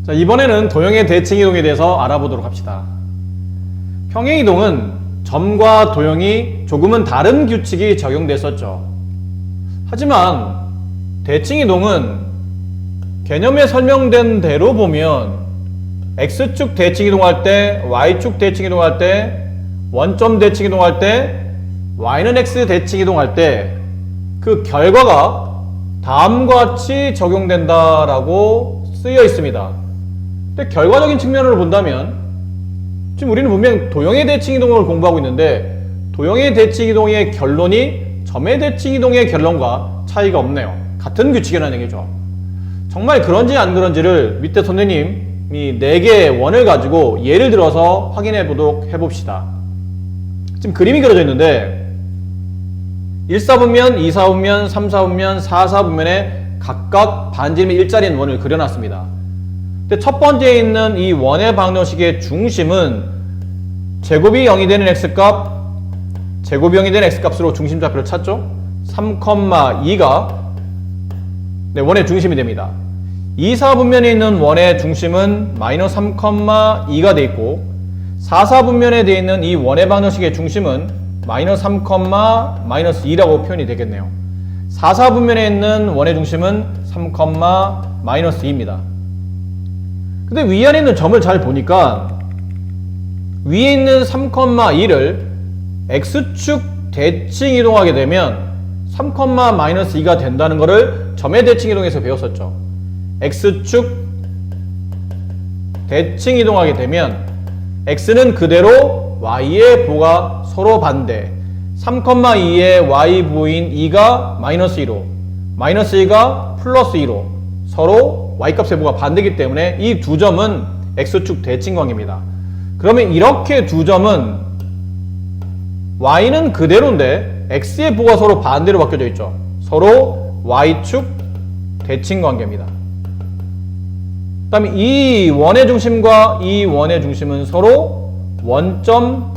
자, 이번에는 도형의 대칭이동에 대해서 알아보도록 합시다. 평행이동은 점과 도형이 조금은 다른 규칙이 적용됐었죠. 하지만 대칭이동은 개념에 설명된 대로 보면 X축 대칭이동할 때, Y축 대칭이동할 때, 원점 대칭이동할 때, Y는 X 대칭이동할 때 그 결과가 다음과 같이 적용된다라고 쓰여 있습니다. 근데 결과적인 측면으로 본다면 지금 우리는 분명 도형의 대칭이동을 공부하고 있는데 도형의 대칭이동의 결론이 점의 대칭이동의 결론과 차이가 없네요. 같은 규칙이라는 얘기죠. 정말 그런지 안 그런지를 밑에 선생님이 4개의 원을 가지고 예를 들어서 확인해 보도록 해봅시다. 지금 그림이 그려져 있는데 1사분면, 2사분면, 3사분면, 4사분면에 각각 반지름이 일자리인 원을 그려놨습니다. 근데 첫 번째에 있는 이 원의 방정식의 중심은 제곱이 0이 되는 x값, 제곱이 0이 되는 x값으로 중심좌표를 찾죠. 3,2가 원의 중심이 됩니다. 2사분면에 있는 원의 중심은 마이너스 3,2가 되어 있고 4사분면에 되어 있는 이 원의 방정식의 중심은 마이너스 3, 마이너스 2라고 표현이 되겠네요. 4사분면에 있는 원의 중심은 3, 마이너스 2입니다. 근데 위안에 있는 점을 잘 보니까 위에 있는 3,2를 X축 대칭 이동하게 되면 3, 마이너스 2가 된다는 것을 점의 대칭 이동에서 배웠었죠. X축 대칭 이동하게 되면 X는 그대로 Y의 보가 서로 반대 3,2의 Y 보인 2가 마이너스 2로 마이너스 2가 플러스 2로 서로 Y값의 보가 반대이기 때문에 이 두 점은 X축 대칭관계입니다. 그러면 이렇게 두 점은 Y는 그대로인데 X의 보가 서로 반대로 바뀌어져 있죠. 서로 Y축 대칭관계입니다. 그 다음에 이 원의 중심과 이 원의 중심은 서로 원점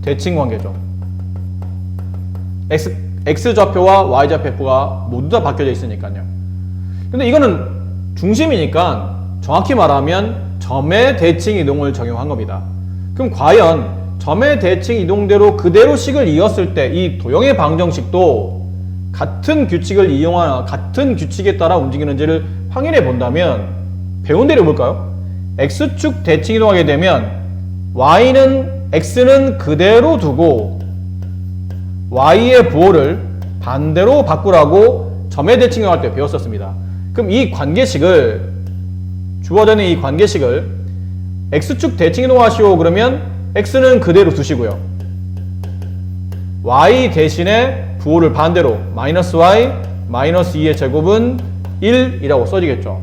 대칭관계죠. X좌표와 Y좌표가 모두 다 바뀌어져 있으니까요. 근데 이거는 중심이니까 정확히 말하면 점의 대칭 이동을 적용한 겁니다. 그럼 과연 점의 대칭 이동대로 그대로 식을 이었을 때 이 도형의 방정식도 같은 규칙을 이용하나 같은 규칙에 따라 움직이는지를 확인해 본다면 배운 대로 볼까요? X축 대칭 이동하게 되면 X는 그대로 두고 Y의 부호를 반대로 바꾸라고 점의 대칭 이동할 때 배웠었습니다. 그럼 이 관계식을 주어져 있는 이 관계식을 X축 대칭 이동하시오 그러면 X는 그대로 두시고요. Y 대신에 부호를 반대로 마이너스 Y 마이너스 2의 제곱은 1이라고 써지겠죠.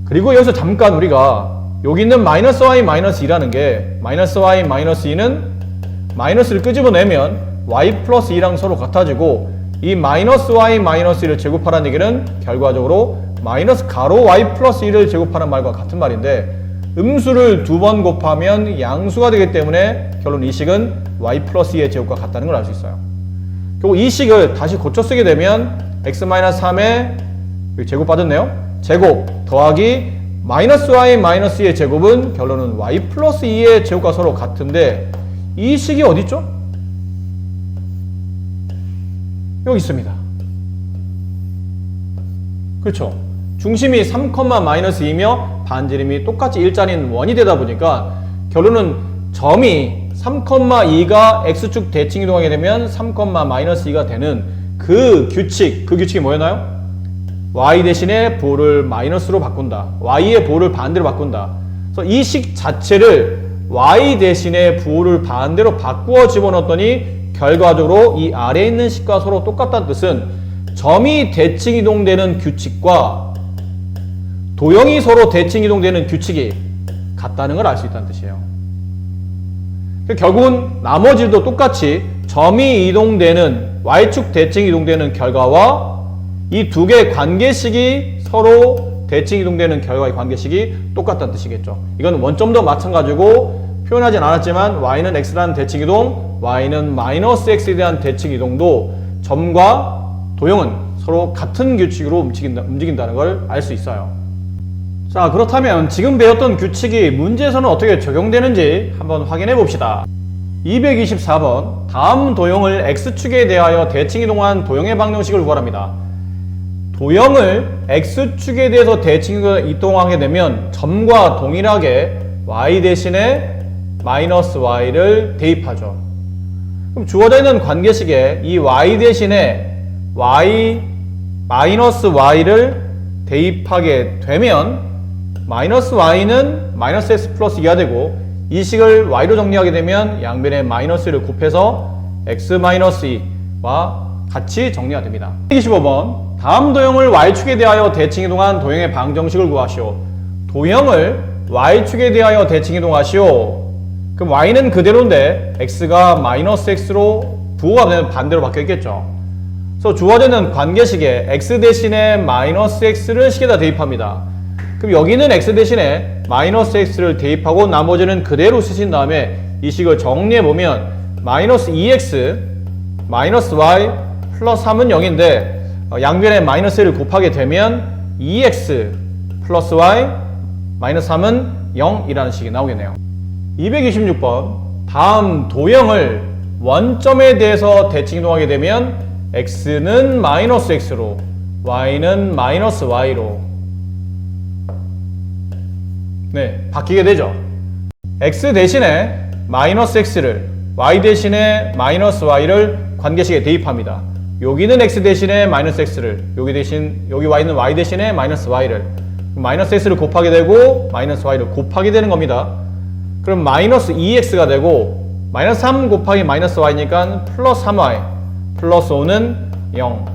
그리고 여기서 잠깐 우리가 여기 있는 마이너스 y 마이너스 2라는 게 마이너스 y 마이너스 2는 마이너스를 끄집어내면 y 플러스 2랑 서로 같아지고 이 마이너스 y 마이너스 2를 제곱하라는 얘기는 결과적으로 마이너스 가로 y 플러스 2를 제곱하는 말과 같은 말인데 음수를 2번 곱하면 양수가 되기 때문에 결론 이 식은 y 플러스 2의 제곱과 같다는 걸 알 수 있어요. 그리고 이 식을 다시 고쳐 쓰게 되면 x-3의 제곱 빠졌네요. 제곱 더하기 마이너스 y 마이너스 2의 제곱은 결론은 y 플러스 2의 제곱과 서로 같은데 이 식이 어디 있죠? 여기 있습니다. 그렇죠? 중심이 3, 마이너스 2며 반지름이 똑같이 일자리인 원이 되다 보니까 결론은 점이 3,2가 X축 대칭 이동하게 되면 3, 마이너스 2가 되는 그 규칙이 뭐였나요? Y 대신에 보호를 마이너스로 바꾼다. Y의 보호를 반대로 바꾼다. 그래서 이 식 자체를 Y 대신에 보호를 반대로 바꾸어 집어넣었더니 결과적으로 이 아래에 있는 식과 서로 똑같다는 뜻은 점이 대칭 이동되는 규칙과 도형이 서로 대칭 이동되는 규칙이 같다는 걸 알 수 있다는 뜻이에요. 결국은 나머지도 똑같이 점이 이동되는 Y축 대칭 이동되는 결과와 이 두 개의 관계식이 서로 대칭 이동되는 결과의 관계식이 똑같다는 뜻이겠죠. 이건 원점도 마찬가지고 표현하진 않았지만 y는 x라는 대칭 이동, y는 마이너스 x에 대한 대칭 이동도 점과 도형은 서로 같은 규칙으로 움직인다는 걸 알 수 있어요. 자, 그렇다면 지금 배웠던 규칙이 문제에서는 어떻게 적용되는지 한번 확인해 봅시다. 224번, 다음 도형을 X축에 대하여 대칭이동한 도형의 방정식을 구하랍니다. 도형을 X축에 대해서 대칭이동하게 되면 점과 동일하게 Y 대신에 마이너스 Y를 대입하죠. 그럼 주어져 있는 관계식에 이 Y 대신에 Y 마이너스 Y를 대입하게 되면 마이너스 Y는 마이너스 X 플러스 2가 되고 이 식을 Y로 정리하게 되면 양변에 마이너스를 곱해서 X 마이너스 2와 같이 정리가 됩니다. 25번, 다음 도형을 Y축에 대하여 대칭이동한 도형의 방정식을 구하시오. 도형을 Y축에 대하여 대칭이동하시오. 그럼 Y는 그대로인데 X가 마이너스 X로 부호가 되면 반대로 바뀌어 있겠죠. 그래서 주어지는 관계식에 X 대신에 마이너스 X를 식에다 대입합니다. 그럼 여기는 X 대신에 마이너스 X를 대입하고 나머지는 그대로 쓰신 다음에 이 식을 정리해보면 마이너스 2X 마이너스 Y 플러스 3은 0인데 양변에 마이너스를 곱하게 되면 2X 플러스 Y 마이너스 3은 0이라는 식이 나오겠네요. 226번, 다음 도형을 원점에 대해서 대칭이동하게 되면 X는 마이너스 X로 Y는 마이너스 Y로 바뀌게 되죠. X 대신에 마이너스 X를 Y 대신에 마이너스 Y를 관계식에 대입합니다. 여기는 X 대신에 마이너스 X를 여기 Y는 Y 대신에 마이너스 Y를 마이너스 X를 곱하게 되고 마이너스 Y를 곱하게 되는 겁니다. 그럼 마이너스 2X가 되고 마이너스 3 곱하기 마이너스 Y니까 플러스 3Y 플러스 5는 0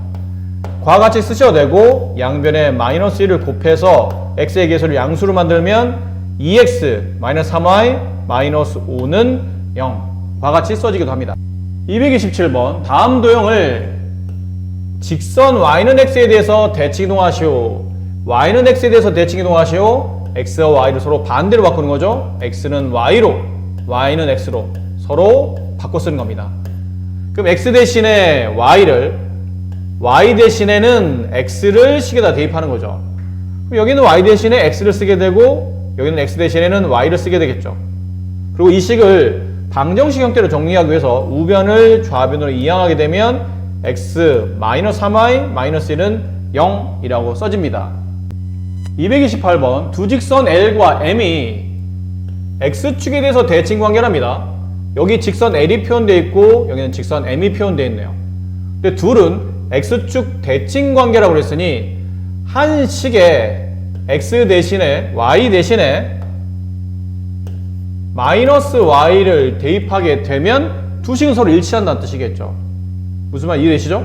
과 같이 쓰셔도 되고 양변에 마이너스 1을 곱해서 X의 개수를 양수로 만들면 2X 마이너스 3Y 마이너스 5는 0과 같이 써지기도 합니다. 227번, 다음 도형을 직선 Y는 X에 대해서 대칭이동하시오. Y는 X에 대해서 대칭이동하시오. X와 Y를 서로 반대로 바꾸는 거죠. X는 Y로, Y는 X로 서로 바꿔 쓰는 겁니다. 그럼 X 대신에 Y를, Y 대신에는 X를 식에다 대입하는 거죠. 그럼 여기는 Y 대신에 X를 쓰게 되고 여기는 X 대신에는 Y를 쓰게 되겠죠. 그리고 이 식을 방정식 형태로 정리하기 위해서 우변을 좌변으로 이항하게 되면 X 마이너스 3Y 마이너스 1은 0이라고 써집니다. 228번, 두 직선 L과 M이 X축에 대해서 대칭 관계랍니다. 여기 직선 L이 표현되어 있고 여기는 직선 M이 표현되어 있네요. 근데 둘은 X축 대칭 관계라고 그랬으니 한 식에 X 대신에 Y 대신에 마이너스 Y를 대입하게 되면 두 식은 서로 일치한다는 뜻이겠죠. 무슨 말 이해되시죠?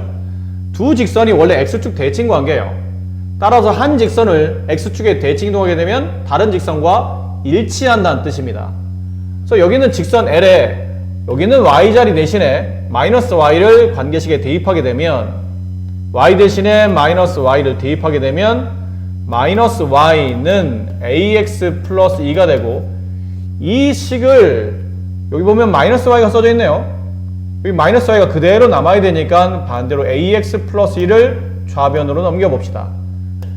두 직선이 원래 X축 대칭 관계예요. 따라서 한 직선을 X축에 대칭이동하게 되면 다른 직선과 일치한다는 뜻입니다. 그래서 여기는 직선 L에 여기는 Y자리 대신에 마이너스 Y를 관계식에 대입하게 되면 Y 대신에 마이너스 Y를 대입하게 되면 마이너스 Y는 AX 플러스 2가 되고 이 식을 여기 보면 마이너스 Y가 써져 있네요. 여기 마이너스 Y가 그대로 남아야 되니까 반대로 AX 플러스 2를 좌변으로 넘겨봅시다.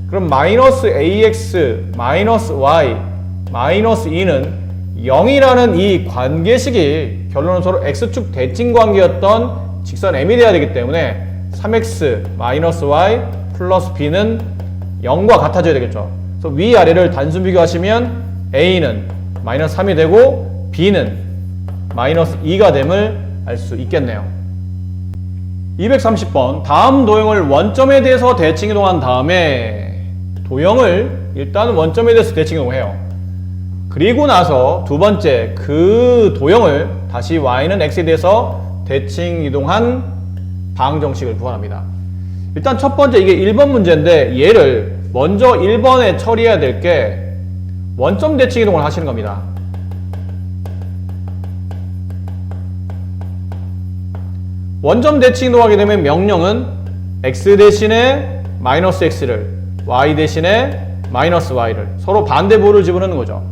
그럼 마이너스 AX 마이너스 Y 마이너스 2는 0이라는 이 관계식이 결론적으로 X축 대칭 관계였던 직선 M이 돼야 되기 때문에 3X 마이너스 Y 플러스 B는 0과 같아져야 되겠죠. 그래서 위아래를 단순 비교하시면 A는 마이너스 3이 되고 B는 마이너스 2가 됨을 알 수 있겠네요. 230번, 다음 도형을 원점에 대해서 대칭이동한 다음에 도형을 일단 원점에 대해서 대칭이동해요. 그리고 나서 두 번째 그 도형을 다시 Y는 X에 대해서 대칭이동한 방정식을 구합니다. 일단 첫 번째 이게 1번 문제인데 얘를 먼저 1번에 처리해야 될 게 원점 대칭이동을 하시는 겁니다. 원점 대칭이동하게 되면 명령은 X 대신에 마이너스 X를 Y 대신에 마이너스 Y를 서로 반대부호를 집어넣는 거죠.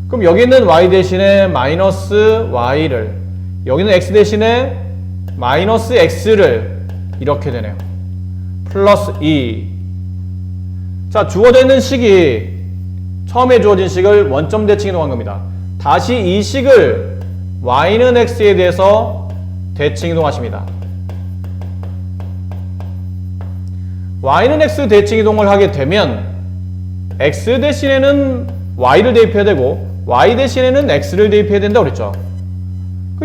그럼 여기는 Y 대신에 마이너스 Y를 여기는 X 대신에 마이너스 X를 이렇게 되네요. 플러스 2. 자, 주어져 있는 식이 처음에 주어진 식을 원점 대칭 이동한 겁니다. 다시 이 식을 y는 x에 대해서 대칭 이동하십니다. y는 x 대칭 이동을 하게 되면 x 대신에는 y를 대입해야 되고 y 대신에는 x를 대입해야 된다고 그랬죠.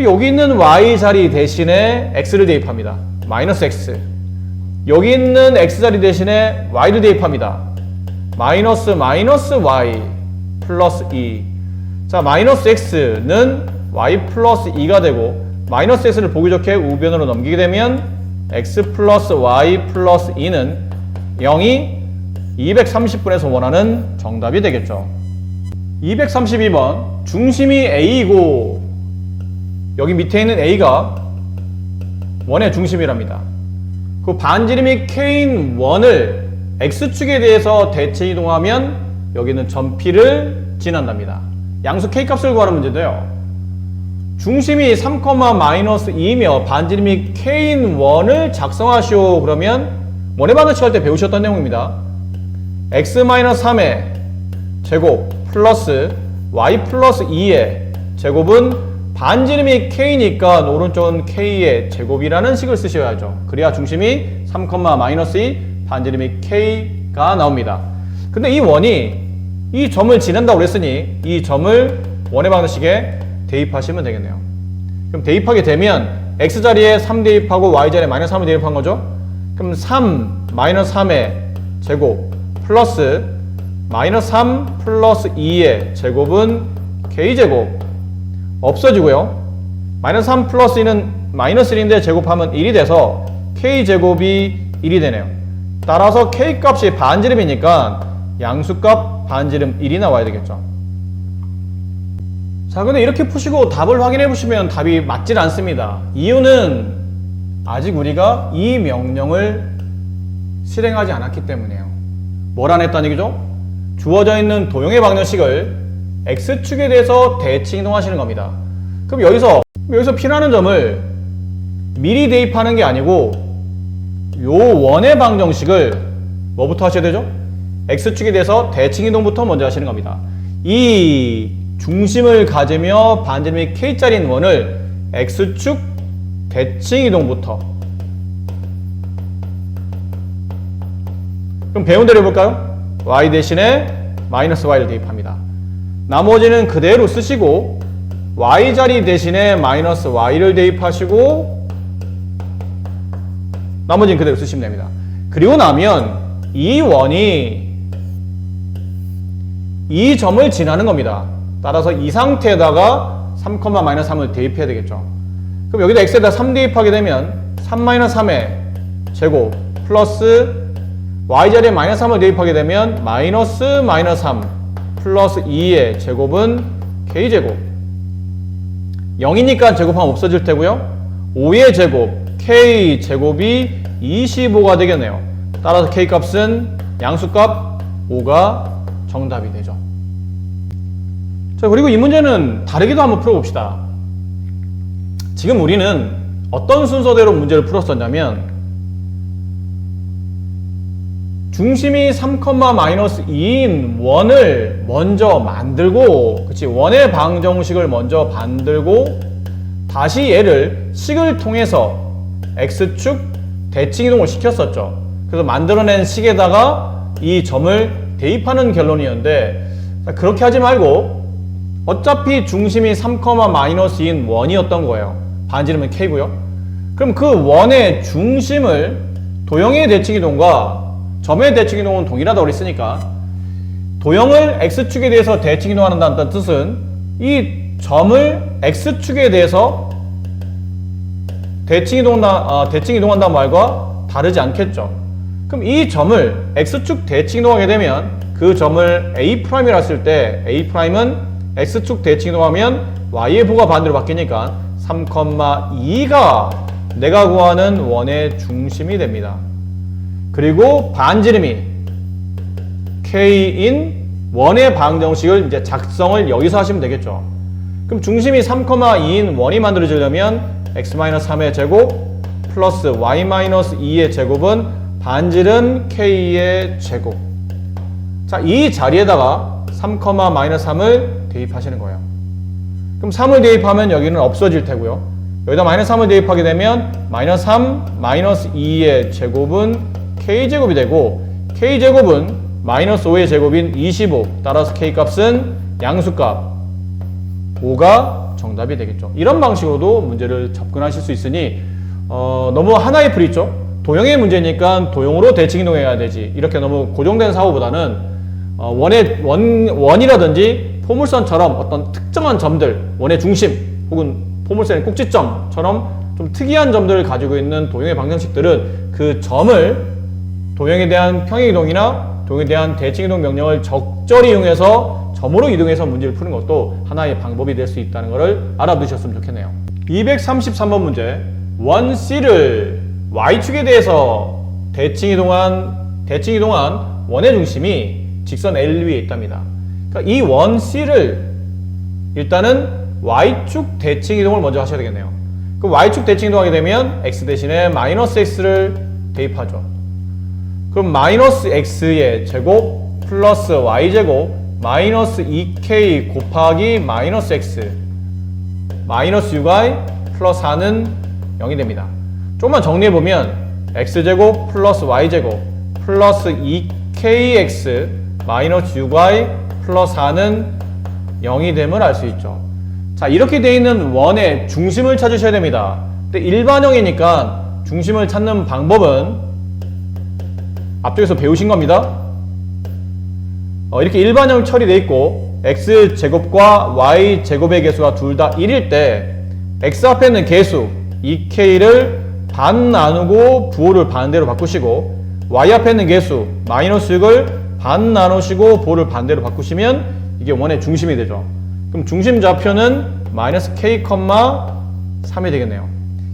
여기 있는 y 자리 대신에 x를 대입합니다. 마이너스 x. 여기 있는 x 자리 대신에 y를 대입합니다. 마이너스 y 플러스 2. 자, 마이너스 x는 y 플러스 2가 되고 마이너스 x를 보기 좋게 우변으로 넘기게 되면 x 플러스 y 플러스 2는 0이 230분에서 원하는 정답이 되겠죠. 232번 중심이 A이고 여기 밑에 있는 A가 원의 중심이랍니다. 그 반지름이 K인 원을 X축에 대해서 대칭 이동하면 여기는 점 P를 지난답니다. 양수 K 값을 구하는 문제인데요. 중심이 3,-2이며 반지름이 K인 원을 작성하시오. 그러면 원의 방정식 할 때 배우셨던 내용입니다. x-3의 제곱 플러스 y 플러스 2의 제곱은 반지름이 k니까 오른쪽은 k의 제곱이라는 식을 쓰셔야죠. 그래야 중심이 3,-2 반지름이 k가 나옵니다. 근데 이 원이 이 점을 지난다고 그랬으니 이 점을 원의 방정식에 대입하시면 되겠네요. 그럼 대입하게 되면 x자리에 3 대입하고 y자리에 마이너스 3을 대입한 거죠. 그럼 3-3의 제곱 플러스 마이너스 3 플러스 2의 제곱은 k제곱 없어지고요. 마이너스 3 플러스 2는 마이너스 1인데 제곱하면 1이 돼서 k제곱이 1이 되네요. 따라서 k값이 반지름이니까 양수값 반지름 1이 나와야 되겠죠. 자, 근데 이렇게 푸시고 답을 확인해 보시면 답이 맞질 않습니다. 이유는 아직 우리가 이 명령을 실행하지 않았기 때문이에요. 뭘 안 했다는 얘기죠? 주어져 있는 도형의 방정식을 x축에 대해서 대칭 이동하시는 겁니다. 그럼 여기서 P라는 점을 미리 대입하는 게 아니고 요 원의 방정식을 뭐부터 하셔야 되죠? x축에 대해서 대칭 이동부터 먼저 하시는 겁니다. 이 중심을 가지며 반지름이 k짜리인 원을 x축 대칭 이동부터. 그럼 배운 대로 해볼까요? y 대신에 마이너스 y를 대입합니다. 나머지는 그대로 쓰시고 y 자리 대신에 마이너스 y를 대입하시고 나머지는 그대로 쓰시면 됩니다. 그리고 나면 이 원이 이 점을 지나는 겁니다. 따라서 이 상태에다가 3,-3을 대입해야 되겠죠. 그럼 여기다 x에다 3 대입하게 되면 3-3의 제곱 플러스 y자리에 마이너스 3을 대입하게 되면 마이너스 3 플러스 2의 제곱은 k제곱 0이니까 제곱하면 없어질 테고요. 5의 제곱 k제곱이 25가 되겠네요. 따라서 k값은 양수값 5가 정답이 되죠. 자, 그리고 이 문제는 다르게도 한번 풀어봅시다. 지금 우리는 어떤 순서대로 문제를 풀었었냐면 중심이 3,-2인 원을 먼저 만들고, 그치, 원의 방정식을 먼저 만들고 다시 얘를 식을 통해서 x축 대칭 이동을 시켰었죠. 그래서 만들어낸 식에다가 이 점을 대입하는 결론이었는데, 그렇게 하지 말고 어차피 중심이 3,-2인 원이었던 거예요. 반지름은 k고요. 그럼 그 원의 중심을 도형의 대칭 이동과 점의 대칭 이동은 동일하다고 그랬으니까 도형을 x축에 대해서 대칭 이동한다는 뜻은 이 점을 x축에 대해서 대칭 이동한다는 말과 다르지 않겠죠. 그럼 이 점을 x축 대칭 이동하게 되면 그 점을 A'이라 했을 때 A'은 x축 대칭 이동하면 y의 부가 반대로 바뀌니까 3,2가 내가 구하는 원의 중심이 됩니다. 그리고 반지름이 k인 원의 방정식을 이제 작성을 여기서 하시면 되겠죠. 그럼 중심이 3,2인 원이 만들어지려면 x-3의 제곱 플러스 y-2의 제곱은 반지름 k의 제곱. 자, 이 자리에다가 3, 마이너스 3을 대입하시는 거예요. 그럼 3을 대입하면 여기는 없어질 테고요. 여기다 마이너스 3을 대입하게 되면 마이너스 3, 마이너스 2의 제곱은 k제곱이 되고 k제곱은 마이너스 5의 제곱인 25. 따라서 k값은 양수값 5가 정답이 되겠죠. 이런 방식으로도 문제를 접근하실 수 있으니 너무 하나의 풀이 있죠. 도형의 문제니까 도형으로 대칭 이동해야 되지. 이렇게 너무 고정된 사고보다는 원이라든지 포물선처럼 어떤 특정한 점들, 원의 중심 혹은 포물선의 꼭지점처럼 좀 특이한 점들을 가지고 있는 도형의 방정식들은 그 점을 도형에 대한 평행이동이나 도형에 대한 대칭이동 명령을 적절히 이용해서 점으로 이동해서 문제를 푸는 것도 하나의 방법이 될 수 있다는 것을 알아두셨으면 좋겠네요. 233번 문제. 원 C를 Y축에 대해서 대칭이동한 원의 중심이 직선 L 위에 있답니다. 그러니까 이 원 C를 일단은 Y축 대칭이동을 먼저 하셔야 되겠네요. 그 Y축 대칭이동하게 되면 X 대신에 마이너스 X를 대입하죠. 그럼 마이너스 X의 제곱 플러스 Y제곱 마이너스 2K 곱하기 마이너스 X 마이너스 6Y 플러스 4는 0이 됩니다. 조금만 정리해보면 X제곱 플러스 Y제곱 플러스 2KX 마이너스 6Y 플러스 4는 0이 됨을 알 수 있죠. 자, 이렇게 되어 있는 원의 중심을 찾으셔야 됩니다. 근데 일반형이니까 중심을 찾는 방법은 앞쪽에서 배우신 겁니다. 이렇게 일반형 처리되어 있고 x제곱과 y제곱의 개수가 둘 다 1일 때 x 앞에 있는 개수 2k를 반 나누고 부호를 반대로 바꾸시고 y 앞에 있는 개수 마이너스 6을 반 나누시고 부호를 반대로 바꾸시면 이게 원의 중심이 되죠. 그럼 중심 좌표는 마이너스 k, 3이 되겠네요.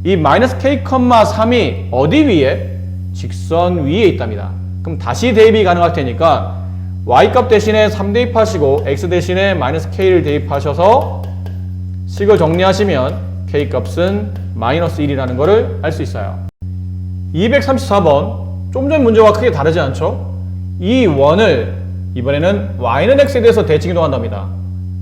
이 마이너스 k, 3이 어디 위에? 직선 위에 있답니다. 그럼 다시 대입이 가능할 테니까 y값 대신에 3 대입하시고 x 대신에 마이너스 k를 대입하셔서 식을 정리하시면 k값은 마이너스 1이라는 것을 알 수 있어요. 234번 좀 전 문제와 크게 다르지 않죠? 이 원을 이번에는 y는 x에 대해서 대칭 이동한답니다.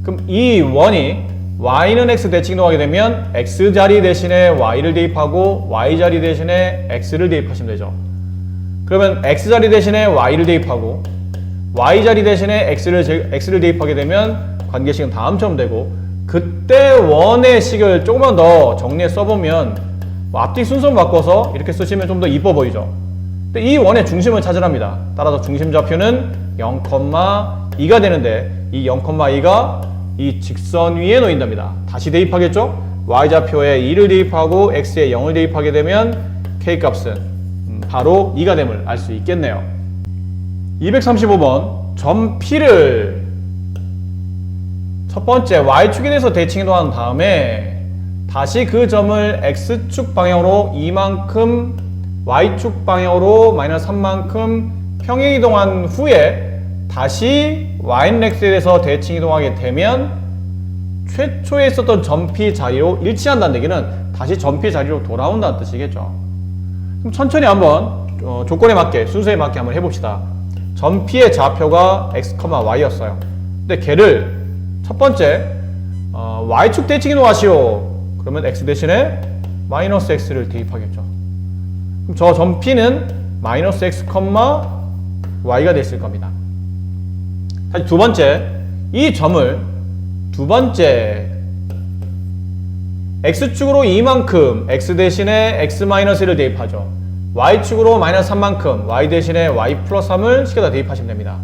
그럼 이 원이 y는 x 대칭 이동하게 되면 x자리 대신에 y를 대입하고 y자리 대신에 x를 대입하시면 되죠. 그러면 x자리 대신에 y를 대입하고 y자리 대신에 x를 대입하게 되면 관계식은 다음처럼 되고 그때 원의 식을 조금만 더 정리해 써보면 앞뒤 순서를 바꿔서 이렇게 쓰시면 좀 더 이뻐 보이죠. 근데 이 원의 중심을 찾으랍니다. 따라서 중심 좌표는 0,2가 되는데 이 0,2가 이 직선 위에 놓인답니다. 다시 대입하겠죠? y좌표에 2를 대입하고 x에 0을 대입하게 되면 k값은 바로 2가 됨을 알 수 있겠네요. 235번 점 P를 첫 번째 Y축에 대해서 대칭 이동한 다음에 다시 그 점을 X축 방향으로 이만큼 Y축 방향으로 마이너스 3만큼 평행 이동한 후에 다시 Y는 X에 대해서 대칭 이동하게 되면 최초에 있었던 점 P 자리로 일치한다는 얘기는 다시 점 P 자리로 돌아온다는 뜻이겠죠. 그럼 천천히 한번 조건에 맞게 순서에 맞게 한번 해봅시다. 점 P의 좌표가 x, y였어요. 근데 걔를 첫 번째 y축 대칭 이동하시오. 그러면 x 대신에 마이너스 x를 대입하겠죠. 그럼 저 점 P는 마이너스 x, y가 됐을 겁니다. 다시 두 번째, 이 점을 두 번째 x축으로 이만큼 x 대신에 x-1을 대입하죠. y축으로 마이너스 3만큼 y 대신에 y 플러스 3을 시켜다 대입하시면 됩니다.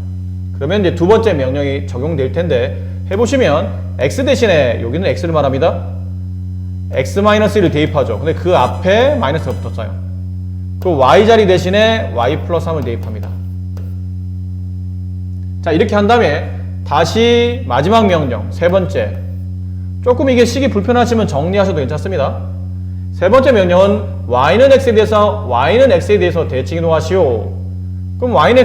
그러면 이제 두 번째 명령이 적용될 텐데 해보시면 x 대신에 여기는 x를 말합니다. x-1을 대입하죠. 근데 그 앞에 마이너스가 붙었어요. 그 y자리 대신에 y 플러스 3을 대입합니다. 자, 이렇게 한 다음에 다시 마지막 명령 세 번째, 조금 이게 식이 불편하시면 정리하셔도 괜찮습니다. 세 번째 명령은 y는 x에 대해서 대칭 이동하시오. 그럼 y는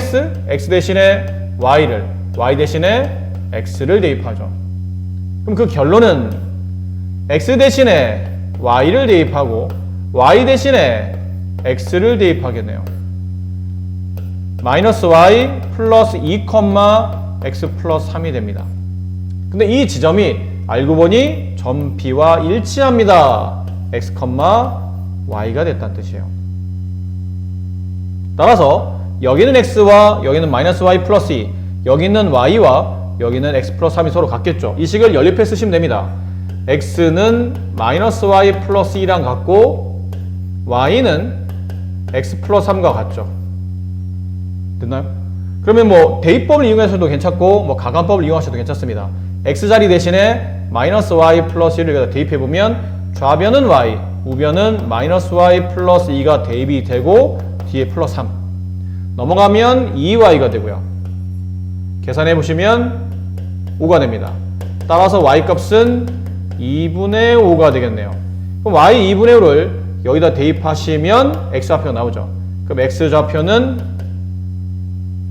x 대신에 y를, y 대신에 x를 대입하죠. 그럼 그 결론은 x 대신에 y를 대입하고 y 대신에 x를 대입하겠네요. 마이너스 y 플러스 2, x 플러스 3이 됩니다. 근데 이 지점이 알고 보니 점 B와 일치합니다. x, y가 됐다는 뜻이에요. 따라서 여기는 x와 여기는 마이너스 y 플러스 2, 여기 있는 y와 여기는 x 플러스 3이 서로 같겠죠. 이 식을 연립해 쓰시면 됩니다. x는 마이너스 y 플러스 2랑 같고 y는 x 플러스 3과 같죠. 됐나요? 그러면 뭐 대입법을 이용하셔도 괜찮고 뭐 가간법을 이용하셔도 괜찮습니다. x자리 대신에 마이너스 y 플러스 1을 여기다 대입해보면 좌변은 y, 우변은 마이너스 y 플러스 2가 대입이 되고 뒤에 플러스 3 넘어가면 2y가 되고요. 계산해보시면 5가 됩니다. 따라서 y 값은 2분의 5가 되겠네요. 그럼 y 2분의 5를 여기다 대입하시면 x좌표 나오죠. 그럼 x좌표는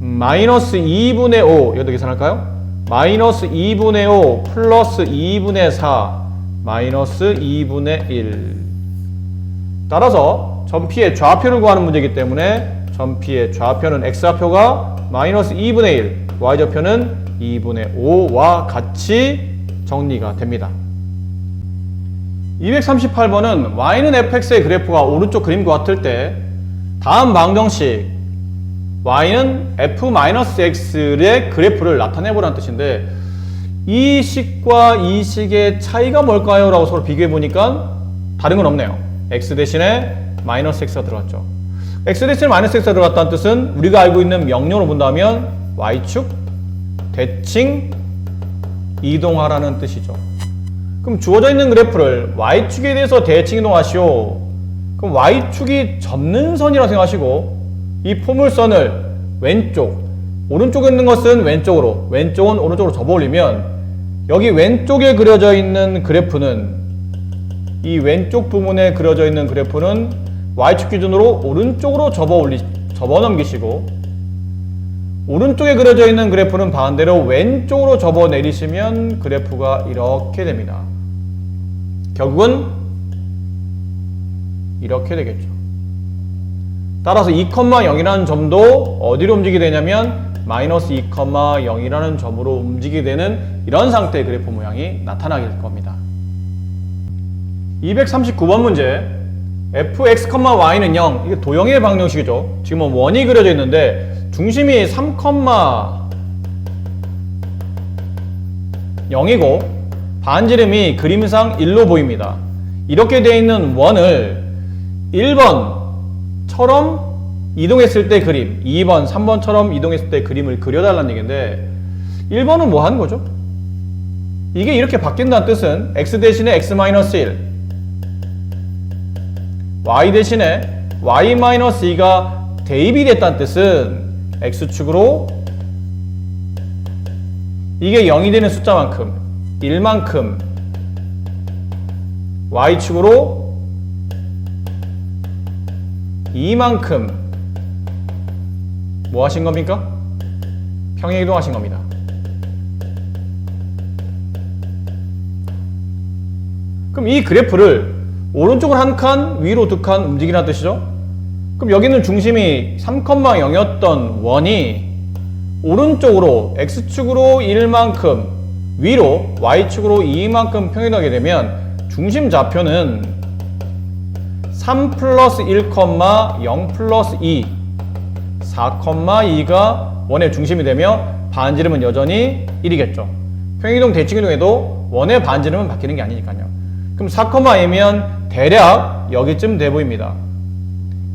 마이너스 2분의 5, 여기다 계산할까요? 마이너스 2분의 5 플러스 2분의 4 마이너스 2분의 1. 따라서 점 P의 좌표를 구하는 문제이기 때문에 점 P의 좌표는 x좌표가 마이너스 2분의 1, y좌표는 2분의 5와 같이 정리가 됩니다. 238번은 y는 fx의 그래프가 오른쪽 그림과 같을 때 다음 방정식 y는 f-x의 그래프를 나타내보라는 뜻인데 이 식과 이 식의 차이가 뭘까요? 라고 서로 비교해보니까 다른 건 없네요. x 대신에 마이너스 x가 들어갔죠. x 대신에 마이너스 x가 들어갔다는 뜻은 우리가 알고 있는 명령으로 본다면 y축 대칭 이동하라는 뜻이죠. 그럼 주어져 있는 그래프를 y축에 대해서 대칭 이동하시오. 그럼 y축이 접는 선이라고 생각하시고 이 포물선을 왼쪽, 오른쪽에 있는 것은 왼쪽으로, 왼쪽은 오른쪽으로 접어 올리면 여기 왼쪽에 그려져 있는 그래프는 이 왼쪽 부분에 그려져 있는 그래프는 y축 기준으로 오른쪽으로 접어 넘기시고 오른쪽에 그려져 있는 그래프는 반대로 왼쪽으로 접어 내리시면 그래프가 이렇게 됩니다. 결국은 이렇게 되겠죠. 따라서 2,0이라는 점도 어디로 움직이게 되냐면 마이너스 2,0이라는 점으로 움직이게 되는 이런 상태의 그래프 모양이 나타나게 될 겁니다. 239번 문제 fx, y는 0. 이게 도형의 방정식이죠. 지금은 원이 그려져 있는데 중심이 3, 0이고 반지름이 그림상 1로 보입니다. 이렇게 되어 있는 원을 1번처럼 이동했을 때 그림, 2번, 3번처럼 이동했을 때 그림을 그려달라는 얘기인데 1번은 뭐 하는 거죠? 이게 이렇게 바뀐다는 뜻은 x 대신에 x-1 y 대신에 y-2가 대입이 됐다는 뜻은 x축으로 이게 0이 되는 숫자만큼 1만큼 y축으로 2만큼 뭐 하신 겁니까? 평행이동 하신 겁니다. 그럼 이 그래프를 오른쪽으로 한 칸, 위로 두 칸 움직이라는 뜻이죠? 그럼 여기는 중심이 3,0이었던 원이 오른쪽으로 x축으로 1만큼 위로 y축으로 2만큼 평행하게 되면 중심 좌표는 3 플러스 1, 0 플러스 2 4,2가 원의 중심이 되며 반지름은 여전히 1이겠죠. 평행이동, 대칭이동에도 원의 반지름은 바뀌는 게 아니니까요. 그럼 4,2면 대략 여기쯤 돼 보입니다.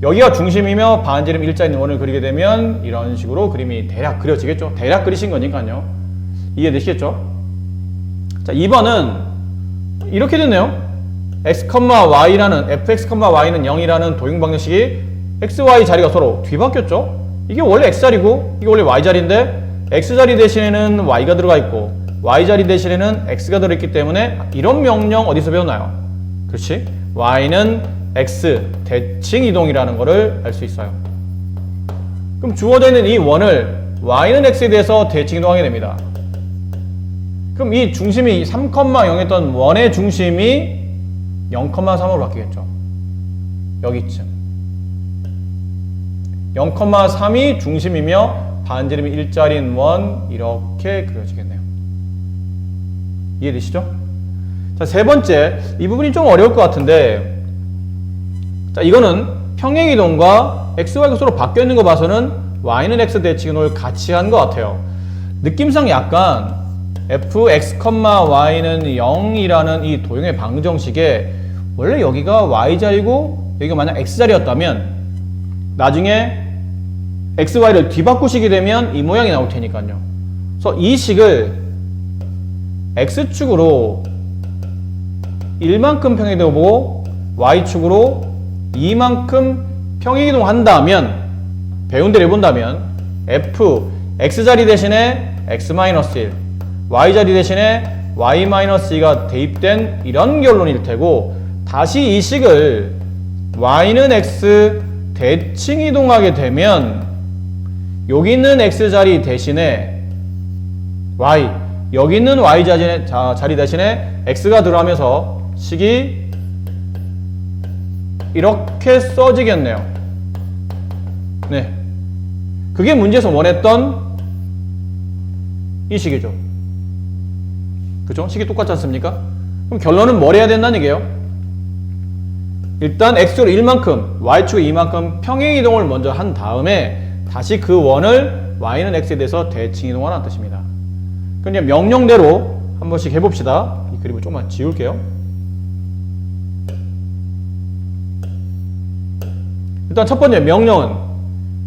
여기가 중심이며 반지름 일자 있는 원을 그리게 되면 이런 식으로 그림이 대략 그려지겠죠. 대략 그리신 거니까요. 이해되시겠죠? 자, 2번은 이렇게 됐네요. x,y라는 fx, y는 0이라는 도형 방정식이 x, y 자리가 서로 뒤바뀌었죠. 이게 원래 x자리고 이게 원래 y자리인데 x자리 대신에는 y가 들어가 있고 y자리 대신에는 x가 들어있기 때문에 이런 명령 어디서 배웠나요? 그렇지? y는 x 대칭 이동이라는 거를 알 수 있어요. 그럼 주어져 있는 이 원을 y는 x에 대해서 대칭 이동하게 됩니다. 그럼 이 중심이 3,0였던 원의 중심이 0,3으로 바뀌겠죠. 여기쯤 0,3이 중심이며 반지름이 일자리인 원 이렇게 그려지겠네요. 이해되시죠? 자, 세 번째, 이 부분이 좀 어려울 것 같은데, 자, 이거는 평행이동과 xy가 서로 바뀌어 있는 거 봐서는 y는 x 대칭이동을 같이 한 것 같아요. 느낌상 약간 fx, y는 0이라는 이 도형의 방정식에 원래 여기가 y자리고 여기가 만약 x자리였다면 나중에 xy를 뒤바꾸시게 되면 이 모양이 나올 테니까요. 그래서 이 식을 x축으로 1만큼 평행이동을 보고 y축으로 2만큼 평행이동 한다면, 배운 대로 해본다면 f x자리 대신에 x-1, y자리 대신에 y-2가 대입된 이런 결론일 테고, 다시 이 식을 y는 x 대칭 이동하게 되면 여기 있는 x자리 대신에 y, 여기 있는 y자리 대신에 x가 들어가면서 식이 이렇게 써지겠네요. 네, 그게 문제에서 원했던 이 식이죠. 그죠? 식이 똑같지 않습니까? 그럼 결론은 뭘 해야 된다는 얘기예요? 일단 x축으로 1만큼, y축으로 2만큼 평행이동을 먼저 한 다음에 다시 그 원을 y는 x에 대해서 대칭이동하라는 뜻입니다. 그럼 명령대로 한 번씩 해봅시다. 이 그림을 조금만 지울게요. 일단 첫 번째 명령은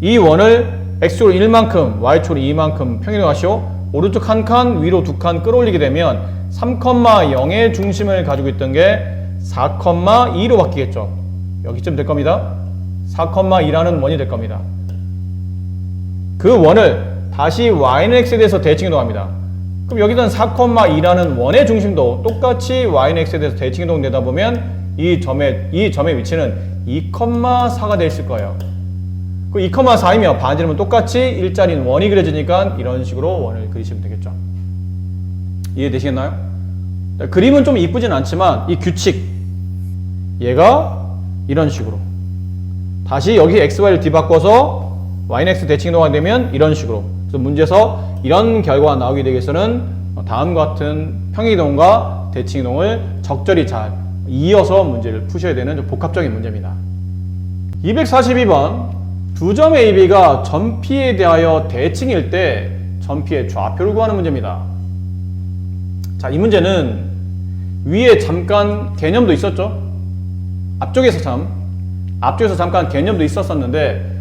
이 원을 x축으로 1만큼, y축으로 2만큼 평행이동하시오. 오른쪽 한 칸, 위로 두 칸 끌어올리게 되면 3,0의 중심을 가지고 있던 게 4,2로 바뀌겠죠. 여기쯤 될 겁니다. 4,2라는 원이 될 겁니다. 그 원을 다시 y는 x에 대해서 대칭이동합니다. 그럼 여기서는 4,2라는 원의 중심도 똑같이 y는 x에 대해서 대칭이동되다 보면 이 점의 위치는 2,4가 돼 있을 거예요. 그 2,4이면 반지름은 똑같이 일자리인 원이 그려지니까 이런 식으로 원을 그리시면 되겠죠. 이해되시겠나요? 그림은 좀 이쁘진 않지만 이 규칙, 얘가 이런 식으로 다시 여기 xy를 뒤바꿔서 y는 x 대칭이동하게 되면 이런 식으로. 그래서 문제에서 이런 결과가 나오게 되기 위해서는 다음과 같은 평행이동과 대칭이동을 적절히 잘 이어서 문제를 푸셔야 되는 좀 복합적인 문제입니다. 242번, 두 점 AB가 점P에 대하여 대칭일 때 점P의 좌표를 구하는 문제입니다. 자, 이 문제는 위에 잠깐 개념도 있었죠? 앞쪽에서 잠깐 개념도 있었었는데,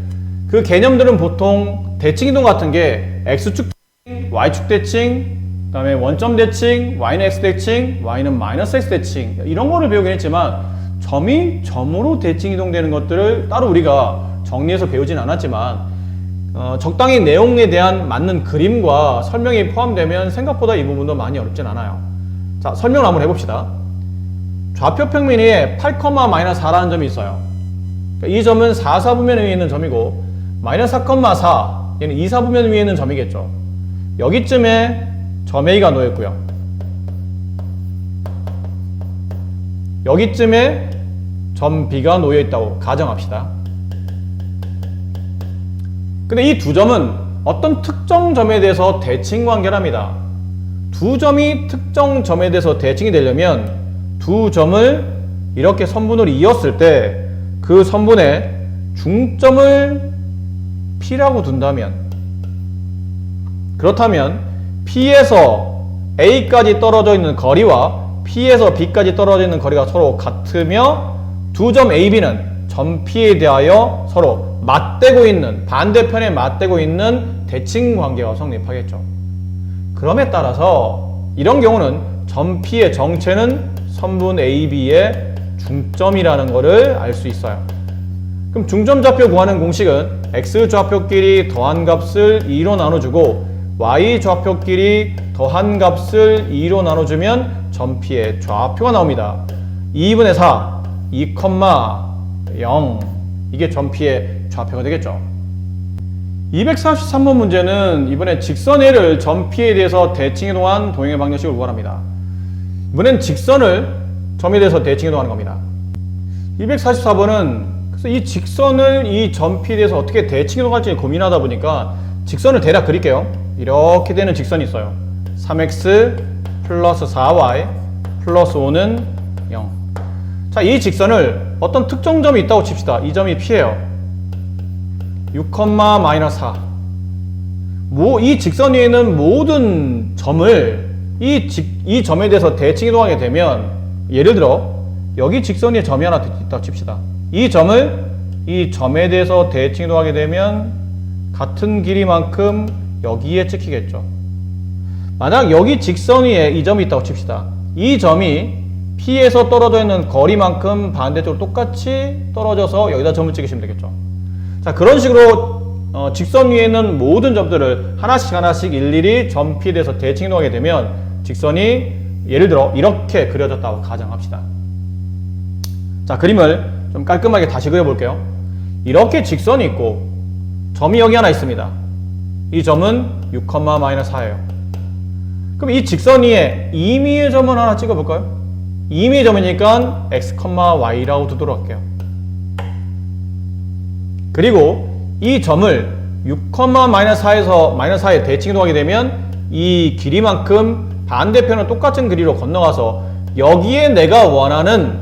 그 개념들은 보통 대칭이동 같은 게 x축 대칭, y축 대칭, 그 다음에 원점 대칭, y는 x 대칭, y는 마이너스 x 대칭, 이런 거를 배우긴 했지만 점이 점으로 대칭 이동되는 것들을 따로 우리가 정리해서 배우진 않았지만 적당히 내용에 대한 맞는 그림과 설명이 포함되면 생각보다 이 부분도 많이 어렵진 않아요. 자, 설명을 한번 해봅시다. 좌표 평면 위에 8,-4라는 점이 있어요. 그러니까 이 점은 4사분면 위에 있는 점이고 마이너스 4,4, 얘는 2사분면 위에 있는 점이겠죠. 여기쯤에 점 A가 놓여있고요. 여기쯤에 점 B가 놓여있다고 가정합시다. 근데 이 두 점은 어떤 특정 점에 대해서 대칭 관계를 합니다. 두 점이 특정 점에 대해서 대칭이 되려면 두 점을 이렇게 선분으로 이었을 때 그 선분의 중점을 P라고 둔다면, 그렇다면 P에서 A까지 떨어져 있는 거리와 P에서 B까지 떨어져 있는 거리가 서로 같으며 두 점 AB는 점 P에 대하여 서로 맞대고 있는, 반대편에 맞대고 있는 대칭 관계가 성립하겠죠. 그럼에 따라서 이런 경우는 점 P의 정체는 선분 AB의 중점이라는 것을 알 수 있어요. 그럼 중점 좌표 구하는 공식은 x 좌표끼리 더한 값을 2로 나눠주고 y 좌표끼리 더한 값을 2로 나눠주면 점 P의 좌표가 나옵니다. 2분의 4, 2,0 이게 점 P의 좌표가 되겠죠. 243번 문제는 이번에 직선 L을 점 P에 대해서 대칭이동한 도형의 방정식을 구하랍니다. 이번엔 직선을 점에 대해서 대칭이동하는 겁니다. 244번은 그래서 이 직선을 이 점 P에 대해서 어떻게 대칭이동할지 고민하다 보니까 직선을 대략 그릴게요. 이렇게 되는 직선이 있어요. 3x 플러스 4y 플러스 5는 0. 자, 이 직선을 어떤 특정 점이 있다고 칩시다. 이 점이 P예요. 6, 마이너스 4. 이 직선 위에 있는 모든 점을 이 점에 대해서 대칭 이동하게 되면, 예를 들어 여기 직선 위에 점이 하나 있다고 칩시다. 이 점에 대해서 대칭 이동하게 되면 같은 길이만큼 여기에 찍히겠죠. 만약 여기 직선 위에 이 점이 있다고 칩시다. 이 점이 P에서 떨어져 있는 거리만큼 반대쪽으로 똑같이 떨어져서 여기다 점을 찍으시면 되겠죠. 자, 그런 식으로 직선 위에 있는 모든 점들을 하나씩 일일이 점 P에 대해서 대칭 이동하게 되면 직선이 예를 들어 이렇게 그려졌다고 가정합시다. 자, 그림을 좀 깔끔하게 다시 그려볼게요. 이렇게 직선이 있고 점이 여기 하나 있습니다. 이 점은 6, 마이너스 4예요. 그럼 이 직선 위에 임의의 점을 하나 찍어볼까요? 임의의 점이니까 x, y라고 두도록 할게요. 그리고 이 점을 6, 마이너스 4에서 마이너스 4에 대칭 이동하게 되면 이 길이만큼 반대편은 똑같은 길이로 건너가서 여기에 내가 원하는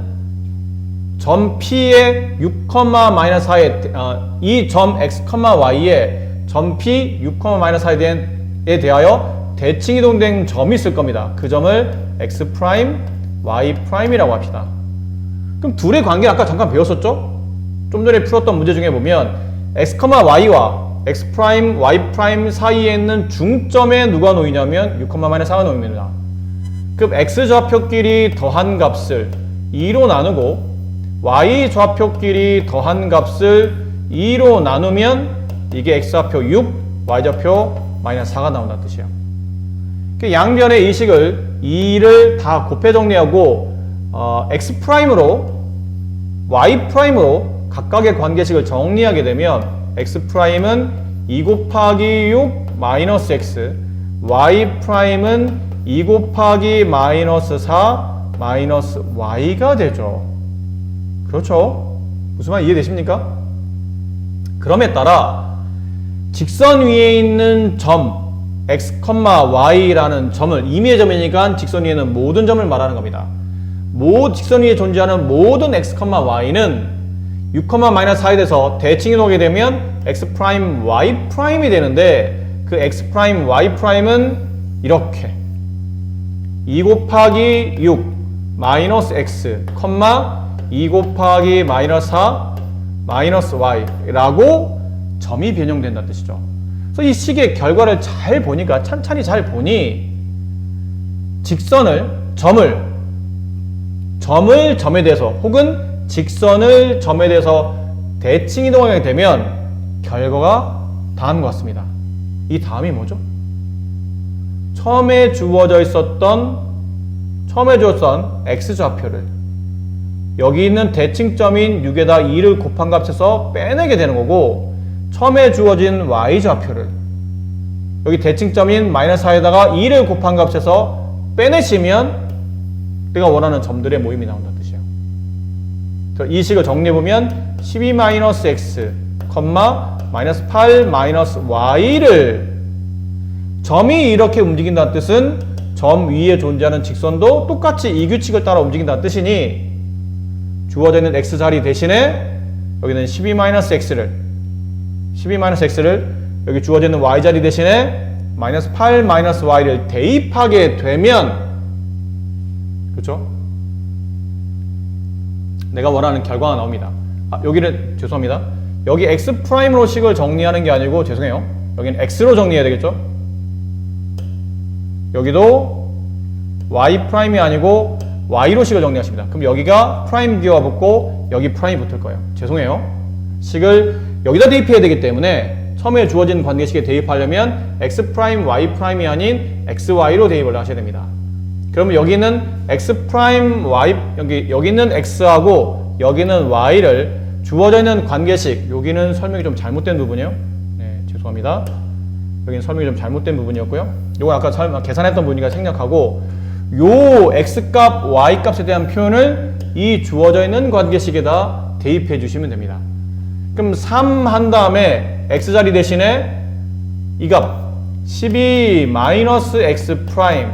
점 P의 6, 마이너스 4에 이 점 x, y에 점 P 6, 마이너스 4에 대하여 대칭 이동된 점이 있을 겁니다. 그 점을 x', y'이라고 합시다. 그럼 둘의 관계를 아까 잠깐 배웠었죠? 좀 전에 풀었던 문제 중에 보면 x, y와 x', y' 사이에 있는 중점에 누가 놓이냐면 6, 마이너스 4가 놓입니다. 그럼 x 좌표끼리 더한 값을 2로 나누고 y 좌표끼리 더한 값을 2로 나누면 이게 x 좌표 6, y 좌표 마이너스 4가 나온다는 뜻이에요. 양변의 이 식을 2를 다 곱해 정리하고 x'으로 y'으로 각각의 관계식을 정리하게 되면 x'은 2 곱하기 6 마이너스 x, y'은 2 곱하기 마이너스 4 마이너스 y가 되죠. 그렇죠? 무슨 말 이해되십니까? 그럼에 따라 직선 위에 있는 점 x, y라는 점을 임의의 점이니까 직선 위에는 모든 점을 말하는 겁니다. 직선 위에 존재하는 모든 x, y는 6, 마이너스 4에 대해서 대칭 이동하게 되면 x', y'이 되는데 그 x', y'은 이렇게 2 곱하기 6 마이너스 x, 2 곱하기 마이너스 4 마이너스 y라고 점이 변형된다는 뜻이죠. 그래서 이 식의 결과를 잘 보니까 찬찬히 잘 보니 점을 점에 대해서 혹은 직선을 점에 대해서 대칭 이동하게 되면 결과가 다음과 같습니다. 이 다음이 뭐죠? 처음에 주어졌던 x좌표를 여기 있는 대칭점인 6에다 2를 곱한 값에서 빼내게 되는 거고, 처음에 주어진 y좌표를 여기 대칭점인 마이너스 4에다가 2를 곱한 값에서 빼내시면 내가 원하는 점들의 모임이 나온다는 뜻이에요. 이 식을 정리해보면 12-x, 마이너스 8-y를 점이 이렇게 움직인다는 뜻은 점 위에 존재하는 직선도 똑같이 이 규칙을 따라 움직인다는 뜻이니 주어져 있는 x 자리 대신에 여기는 12-x를 여기 주어져 있는 y 자리 대신에 마이너스 8-y를 대입하게 되면, 그렇죠? 내가 원하는 결과가 나옵니다. 여기는 죄송합니다. 여기 x'로 식을 정리하는 게 아니고 죄송해요. 여기는 x로 정리해야 되겠죠? 여기도 y'이 아니고 y로 식을 정리하십니다. 그럼 여기가 프라임 기호가 붙고 여기 프라임이 붙을 거예요. 죄송해요. 식을 여기다 대입해야 되기 때문에 처음에 주어진 관계식에 대입하려면 x', y''이 아닌 xy로 대입을 하셔야 됩니다. 그러면 여기는 x', y, 여기는 x하고 여기는 y를 주어져 있는 관계식, 여기는 설명이 좀 잘못된 부분이에요. 네, 죄송합니다. 여기는 설명이 좀 잘못된 부분이었고요. 이거 아까 계산했던 부분이니까 생략하고, 요 x값, y값에 대한 표현을 이 주어져 있는 관계식에다 대입해 주시면 됩니다. 그럼 3 한 다음에 x자리 대신에 이 값 12 마이너스 x 프라임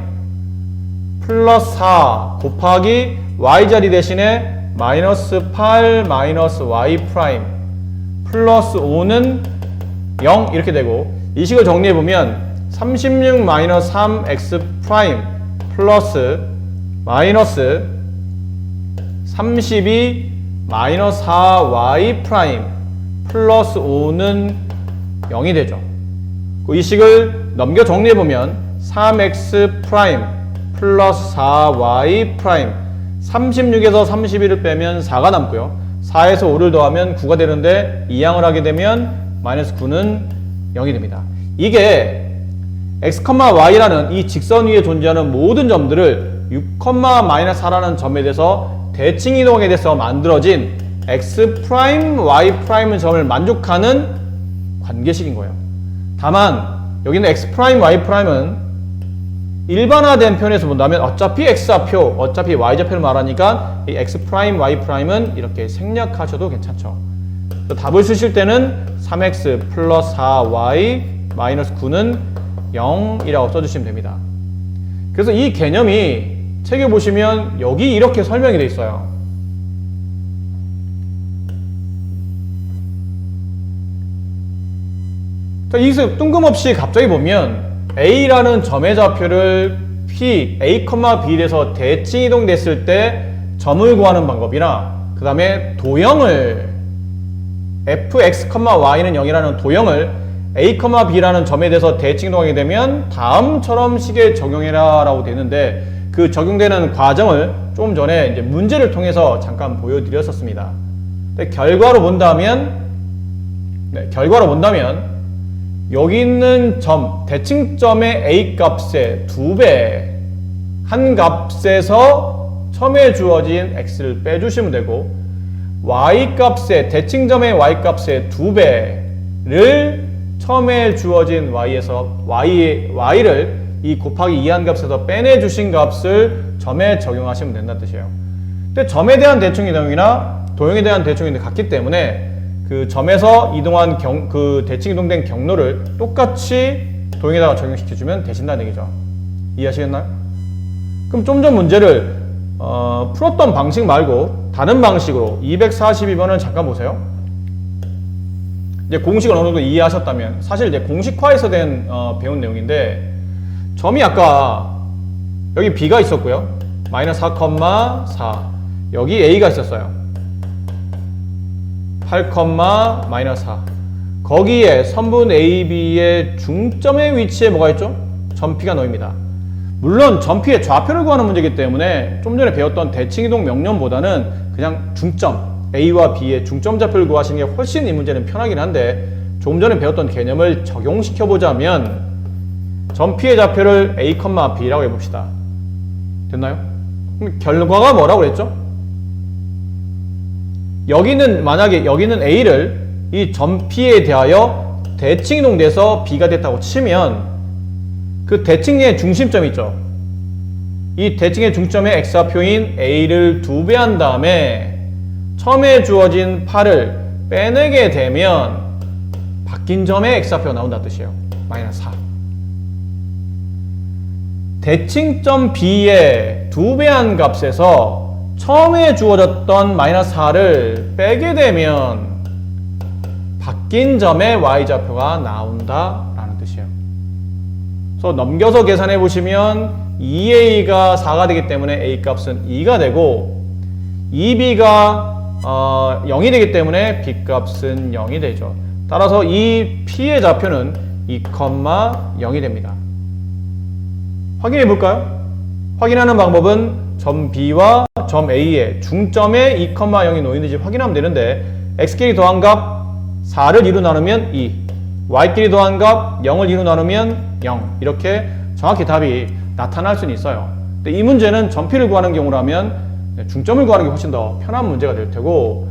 플러스 4 곱하기 y자리 대신에 마이너스 8 마이너스 y 프라임 플러스 5는 0 이렇게 되고, 이 식을 정리해보면 36 마이너스 3x 프라임 플러스 마이너스 32 마이너스 4y 프라임 플러스 5는 0이 되죠. 이 식을 넘겨 정리해보면 3x 프라임 플러스 4y 프라임 36에서 31을 빼면 4가 남고요. 4에서 5를 더하면 9가 되는데 이 양을 하게 되면 마이너스 9는 0이 됩니다. 이게 x, y라는 이 직선 위에 존재하는 모든 점들을 6, 마이너스 4라는 점에 대해서 대칭 이동에 대해서 만들어진 x 프라임, y 프라임 점을 만족하는 관계식인 거예요. 다만 여기는 x 프라임, y 프라임은 일반화된 표현에서 본다면 어차피 x좌표, 어차피 y좌표를 말하니까 이 x 프라임, y 프라임은 이렇게 생략하셔도 괜찮죠. 답을 쓰실 때는 3x 플러스 4y 마이너스 9는 0이라고 써주시면 됩니다. 그래서 이 개념이 책에 보시면 여기 이렇게 설명이 되어 있어요. 자, 여기서 뜬금없이 갑자기 보면 A라는 점의 좌표를 P, A, B에서 대칭 이동됐을 때 점을 구하는 방법이나 그 다음에 도형을 fx, y는 0이라는 도형을 a, b라는 점에 대해서 대칭 이동하게 되면 다음처럼 식에 적용해라 라고 되는데, 그 적용되는 과정을 조금 전에 이제 문제를 통해서 잠깐 보여드렸었습니다. 근데 결과로 본다면 여기 있는 점, 대칭점의 a 값의 2배 한 값에서 처음에 주어진 x를 빼주시면 되고, y값의 대칭점의 y값의 2배를 처음에 주어진 y에서 y를 이 곱하기 2한 값에서 빼내 주신 값을 점에 적용하시면 된다는 뜻이에요. 근데 점에 대한 대칭 이동이나 도형에 대한 대칭 이동이 같기 때문에 그 점에서 이동한 그 대칭 이동된 경로를 똑같이 도형에다가 적용시켜주면 되신다는 얘기죠. 이해하시겠나요? 그럼 좀 전 문제를 풀었던 방식 말고 다른 방식으로 242번을 잠깐 보세요. 이제 공식을 어느 정도 이해하셨다면, 사실 이제 공식화해서 배운 내용인데, 점이 아까 여기 b가 있었고요. 마이너스 4,4 여기 a가 있었어요. 8, 마이너스 4 거기에 선분 AB의 중점의 위치에 뭐가 있죠? 점 P가 놓입니다. 물론 점 P의 좌표를 구하는 문제이기 때문에 좀 전에 배웠던 대칭이동 명령보다는 그냥 중점 A와 B의 중점 좌표를 구하시는 게 훨씬 이 문제는 편하긴 한데, 조금 전에 배웠던 개념을 적용시켜 보자면 점 P의 좌표를 A, B라고 해봅시다. 됐나요? 그럼 결과가 뭐라고 그랬죠? 만약에 여기는 A를 이 점 P에 대하여 대칭 이동돼서 B가 됐다고 치면, 그 대칭의 중심점이 있죠. 이 대칭의 중점의 x좌표인 A를 2배 한 다음에 처음에 주어진 8을 빼내게 되면 바뀐 점의 x좌표가 나온다는 뜻이에요. 마이너스 4. 대칭점 B의 2배 한 값에서 처음에 주어졌던 마이너스 4를 빼게 되면 바뀐 점의 y좌표가 나온다라는 뜻이에요. 그래서 넘겨서 계산해 보시면 2a가 4가 되기 때문에 a 값은 2가 되고, 2b가 0이 되기 때문에 b 값은 0이 되죠. 따라서 이 p의 좌표는 2,0이 됩니다. 확인해 볼까요? 확인하는 방법은 점 B와 점 A의 중점에 2,0이 놓이는지 확인하면 되는데, x끼리 더한 값 4를 2로 나누면 2, y끼리 더한 값 0을 2로 나누면 0, 이렇게 정확히 답이 나타날 수는 있어요. 근데 이 문제는 점 P를 구하는 경우라면 중점을 구하는 게 훨씬 더 편한 문제가 될 테고,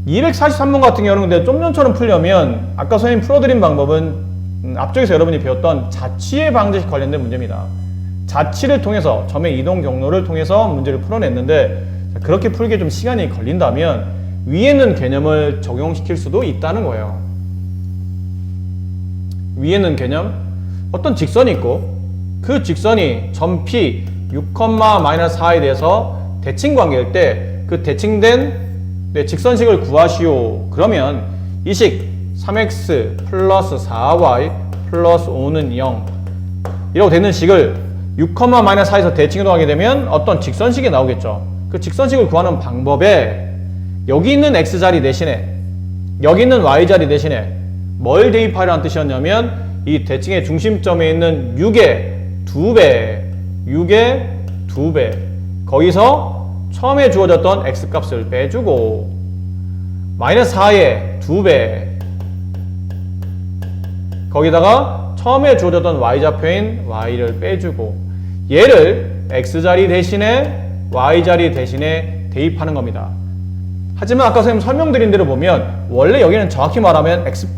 243번 같은 경우는 근데 좀 전처럼 풀려면 아까 선생님 풀어드린 방법은 앞쪽에서 여러분이 배웠던 자치의 방정식 관련된 문제입니다. 자치를 통해서 점의 이동 경로를 통해서 문제를 풀어냈는데, 그렇게 풀기에 좀 시간이 걸린다면 위에 있는 개념을 적용시킬 수도 있다는 거예요. 위에는 개념 어떤 직선이 있고 그 직선이 점 P 6,-4에 대해서 대칭 관계일 때 그 대칭된 직선식을 구하시오. 그러면 이 식 3x 플러스 4y 플러스 5는 0 이라고 되는 식을 6,-4에서 대칭 이동하게 되면 어떤 직선식이 나오겠죠. 그 직선식을 구하는 방법에 여기 있는 x자리 대신에 여기 있는 y자리 대신에 뭘 대입하라는 뜻이었냐면 이 대칭의 중심점에 있는 6의 2배 거기서 처음에 주어졌던 x값을 빼주고 마이너스 4의 2배 거기다가 처음에 주어졌던 y좌표인 y를 빼주고 얘를 x자리 대신에 y자리 대신에 대입하는 겁니다. 하지만 아까 선생님 설명드린 대로 보면 원래 여기는 정확히 말하면 x',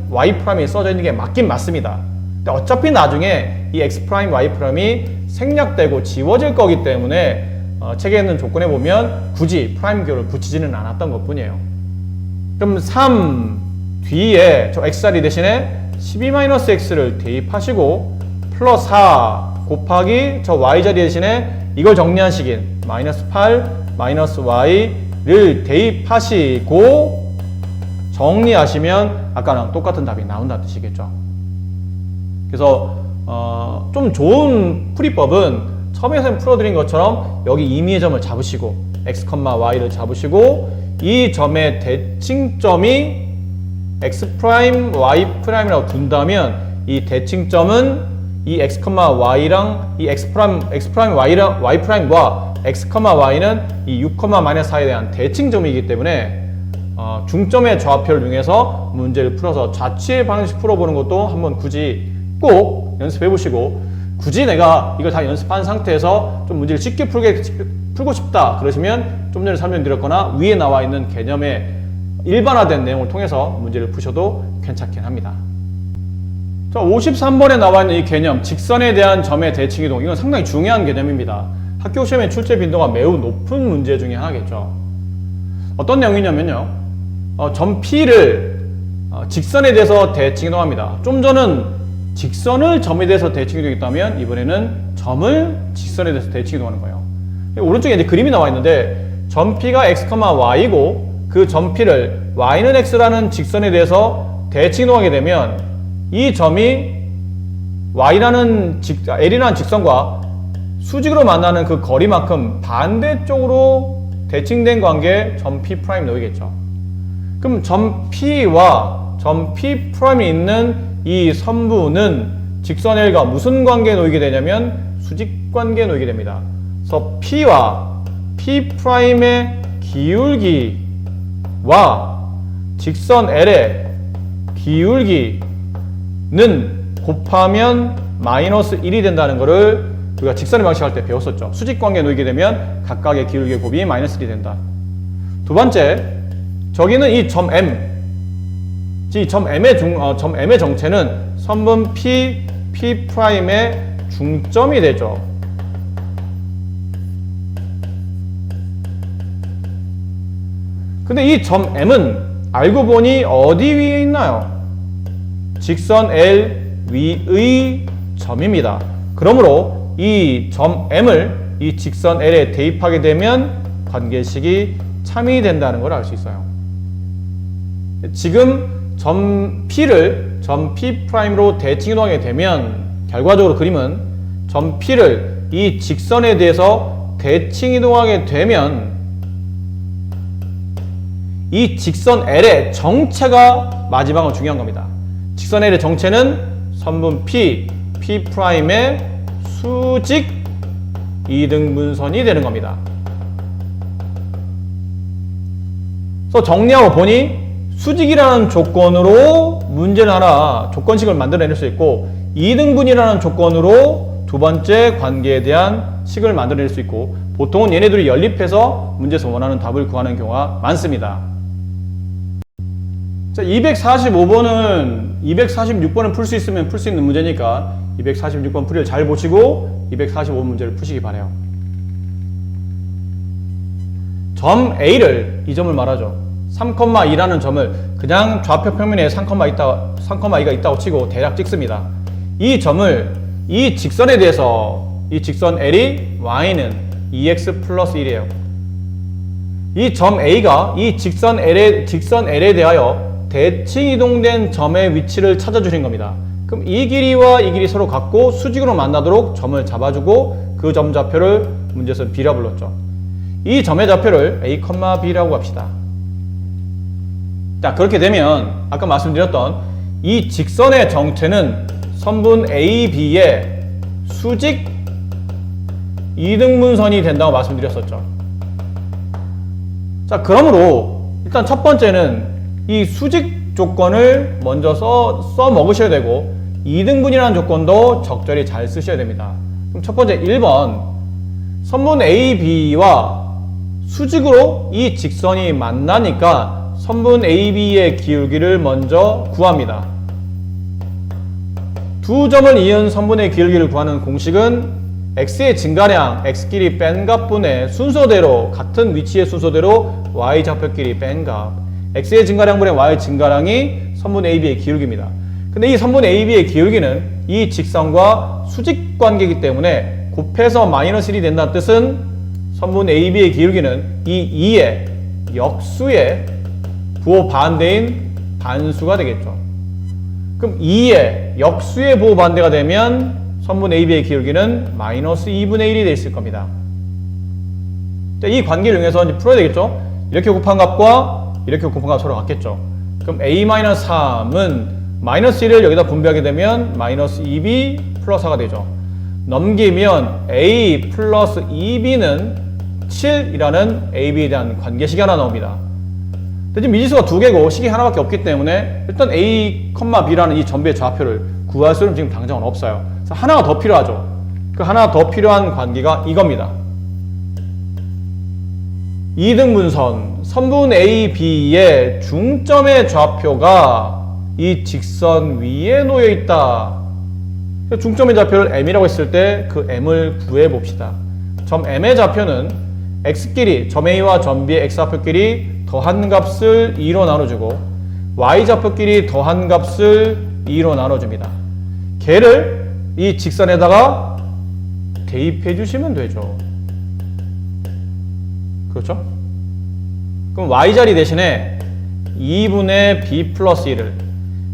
y'이 써져 있는 게 맞긴 맞습니다. 근데 어차피 나중에 이 x', y''이 생략되고 지워질 거기 때문에 책에 있는 조건에 보면 굳이 프라임 기호를 붙이지는 않았던 것 뿐이에요. 그럼 3 뒤에 저 x자리 대신에 12-x를 대입하시고 플러스 4 곱하기 저 y자리 대신에 이걸 정리한 식인 마이너스 8 마이너스 y를 대입하시고 정리하시면 아까랑 똑같은 답이 나온다는 뜻이겠죠. 그래서 좀 좋은 풀이법은 처음에 선생님 풀어드린 것처럼 여기 임의의 점을 잡으시고 x, y를 잡으시고 이 점의 대칭점이 x', y''이라고 둔다면 이 대칭점은 이 x, y랑 이 x', y''과 x, y는 이 6,-4에 대한 대칭점이기 때문에 중점의 좌표를 이용해서 문제를 풀어서 자취의 방식 풀어보는 것도 한번 굳이 꼭 연습해 보시고 굳이 내가 이걸 다 연습한 상태에서 좀 문제를 쉽게 풀고 싶다 그러시면 좀 전에 설명드렸거나 위에 나와 있는 개념의 일반화된 내용을 통해서 문제를 푸셔도 괜찮긴 합니다. 자, 53번에 나와 있는 이 개념 직선에 대한 점의 대칭이동 이건 상당히 중요한 개념입니다. 학교 시험의 출제 빈도가 매우 높은 문제 중에 하나겠죠. 어떤 내용이냐면요. 점 P를 직선에 대해서 대칭 이동합니다. 좀 전은 직선을 점에 대해서 대칭 이동했다면 이번에는 점을 직선에 대해서 대칭 이동하는 거예요. 오른쪽에 이제 그림이 나와 있는데 점 P가 x, y이고 그 점 P를 y는 x라는 직선에 대해서 대칭 이동하게 되면 이 점이 L이라는 직선과 수직으로 만나는 그 거리만큼 반대쪽으로 대칭된 관계에 점 P' 놓이겠죠. 그럼 점 P와 점 P' 이 있는 이 선부는 직선 L과 무슨 관계에 놓이게 되냐면 수직 관계에 놓이게 됩니다. 그래서 P와 P'의 기울기와 직선 L의 기울기는 곱하면 마이너스 1이 된다는 것을 우리가 직선의 방식 할 때 배웠었죠. 수직 관계에 놓이게 되면 각각의 기울기의 곱이 마이너스 1이 된다. 두 번째, 저기는 이 점 M. 점 M의 정체는 선분 P'의 중점이 되죠. 근데 이 점 M은 알고 보니 어디 위에 있나요? 직선 L 위의 점입니다. 그러므로 이 점 M을 이 직선 L에 대입하게 되면 관계식이 참이 된다는 걸 알 수 있어요. 지금 점 P를 점 P'로 대칭 이동하게 되면 결과적으로 그림은 점 P를 이 직선에 대해서 대칭 이동하게 되면 이 직선 L의 정체가 마지막으로 중요한 겁니다. 직선 L의 정체는 선분 P'의 수직 이등분선이 되는 겁니다. 그래서 정리하고 보니 수직이라는 조건으로 문제를 하나 조건식을 만들어낼 수 있고 2등분이라는 조건으로 두 번째 관계에 대한 식을 만들어낼 수 있고 보통은 얘네들이 연립해서 문제에서 원하는 답을 구하는 경우가 많습니다. 자, 245번은 246번을 풀 수 있으면 풀 수 있는 문제니까 246번 풀이를 잘 보시고 245번 문제를 푸시기 바라요. 점 A를 이 점을 말하죠. 3,2라는 점을 그냥 좌표 평면에 3,2가 있다고 치고 대략 찍습니다. 이 점을 이 직선에 대해서 이 직선 L이 y는 2x 플러스 1이에요. 이 점 A가 이 직선 L에 대하여 대칭 이동된 점의 위치를 찾아주신 겁니다. 그럼 이 길이와 이 길이 서로 같고 수직으로 만나도록 점을 잡아주고 그 점 좌표를 문제에서는 B라 불렀죠. 이 점의 좌표를 A, B라고 합시다. 자, 그렇게 되면 아까 말씀드렸던 이 직선의 정체는 선분 AB의 수직 이등분선이 된다고 말씀드렸었죠. 자, 그러므로 일단 첫 번째는 이 수직 조건을 먼저 써 먹으셔야 되고 2등분이라는 조건도 적절히 잘 쓰셔야 됩니다. 그럼 첫 번째 1번 선분 AB와 수직으로 이 직선이 만나니까 선분 AB의 기울기를 먼저 구합니다. 두 점을 이은 선분의 기울기를 구하는 공식은 x의 증가량, x끼리 뺀 값분의 순서대로 같은 위치의 순서대로 y 좌표끼리 뺀 값, x의 증가량분의 y 증가량이 선분 AB의 기울기입니다. 근데 이 선분 AB의 기울기는 이 직선과 수직 관계이기 때문에 곱해서 마이너스 1이 된다는 뜻은 선분 AB의 기울기는 이 2의 역수의 부호 반대인 반수가 되겠죠. 그럼 2의 역수의 부호 반대가 되면 선분 AB의 기울기는 마이너스 2분의 1이 돼 있을 겁니다. 자, 이 관계를 이용해서 이제 풀어야 되겠죠. 이렇게 곱한 값과 이렇게 곱한 값 서로 같겠죠. 그럼 A-3은 마이너스 1을 여기다 분배하게 되면 마이너스 2B 플러스 4가 되죠. 넘기면 A 플러스 2B는 7이라는 AB에 대한 관계식이 하나 나옵니다. 근데 지금 미지수가 두 개고 식이 하나밖에 없기 때문에 일단 A, B라는 이 점비의 좌표를 구할 수는 지금 당장은 없어요. 그래서 하나가 더 필요하죠. 그 하나 더 필요한 관계가 이겁니다. 이등분선 선분 AB의 중점의 좌표가 이 직선 위에 놓여 있다. 중점의 좌표를 M이라고 했을 때 그 M을 구해 봅시다. 점 M의 좌표는 X끼리 점 A와 점 B의 X좌표끼리 더한 값을 2로 나눠주고 Y좌표끼리 더한 값을 2로 나눠줍니다. 걔를 이 직선에다가 대입해 주시면 되죠. 그렇죠? 그럼 Y자리 대신에 2분의 B 플러스 1을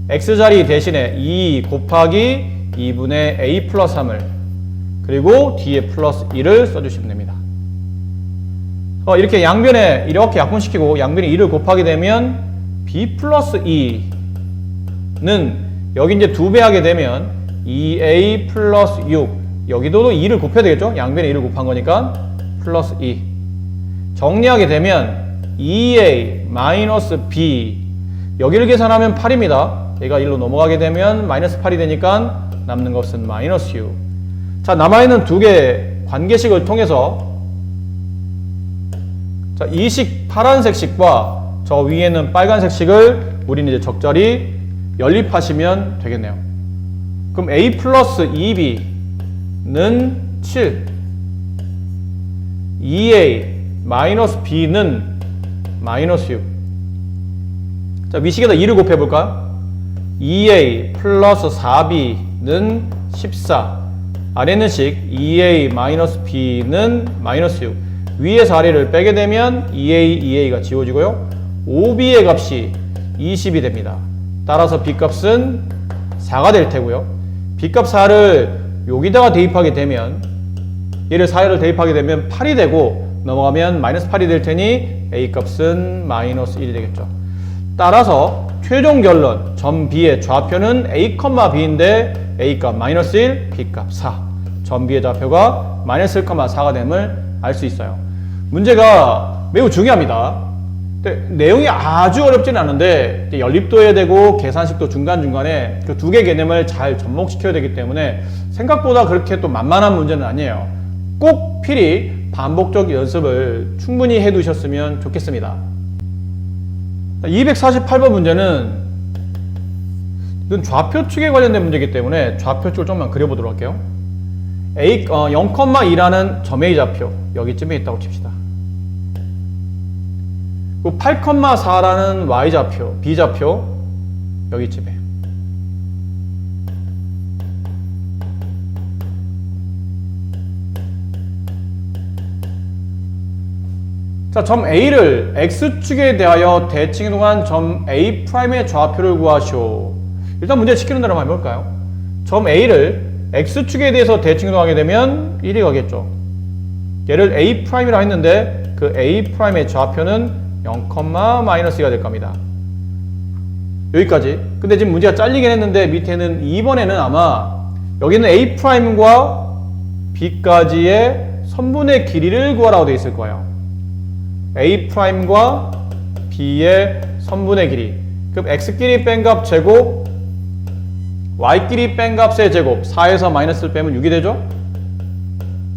X자리 대신에 2 곱하기 2분의 A 플러스 3을 그리고 뒤에 플러스 1을 써주시면 됩니다. 이렇게 양변에 이렇게 약분시키고 양변에 2를 곱하게 되면 B 플러스 2는 여기 이제 2배 하게 되면 2A 플러스 6 여기도 2를 곱해야 되겠죠? 양변에 2를 곱한 거니까 플러스 2 정리하게 되면 2A 마이너스 B 여기를 계산하면 8입니다. 얘가 1로 넘어가게 되면 마이너스 8이 되니까 남는 것은 마이너스 6. 자, 남아있는 두 개의 관계식을 통해서 자, 이 식 파란색 식과 저 위에는 빨간색 식을 우리는 이제 적절히 연립하시면 되겠네요. 그럼 A 플러스 2B는 7 2A 마이너스 B는 마이너스 6. 자, 위식에다 2를 곱해볼까? 2A 플러스 4B는 14 아래 있는 식 2A 마이너스 B는 마이너스 6 위에서 아래를 빼게 되면 2A가 지워지고요 5B의 값이 20이 됩니다. 따라서 B값은 4가 될 테고요 B값 4를 여기다가 대입하게 되면 얘를 4를 대입하게 되면 8이 되고 넘어가면 마이너스 8이 될 테니 A값은 마이너스 1이 되겠죠. 따라서 최종 결론 점 B의 좌표는 A, B인데 A값 마이너스 1, B값 4 점 B의 좌표가 마이너스 1,4가 됨을 알 수 있어요. 문제가 매우 중요합니다. 내용이 아주 어렵진 않은데 연립도 해야 되고 계산식도 중간중간에 그 두 개 개념을 잘 접목시켜야 되기 때문에 생각보다 그렇게 또 만만한 문제는 아니에요. 꼭 필히 반복적 연습을 충분히 해 두셨으면 좋겠습니다. 248번 문제는 이건 좌표 축에 관련된 문제이기 때문에 좌표 축을 좀만 그려보도록 할게요. 0,2라는 점 A 좌표 여기쯤에 있다고 칩시다. 8,4라는 y좌표, b좌표 여기쯤에. 자, 점 A를 X축에 대하여 대칭이동한 점 A'의 좌표를 구하시오. 일단 문제 시키는 대로 한번 해볼까요? 점 A를 X축에 대해서 대칭이동하게 되면 1이 가겠죠. 얘를 A'이라 했는데 그 A'의 좌표는 0,-2가 될 겁니다. 여기까지. 근데 지금 문제가 잘리긴 했는데 밑에는 2번에는 아마 여기는 A'과 B까지의 선분의 길이를 구하라고 되어 있을 거예요. A'과 B의 선분의 길이. 그럼 X끼리 뺀 값 제곱, Y끼리 뺀 값의 제곱, 4에서 마이너스를 빼면 6이 되죠?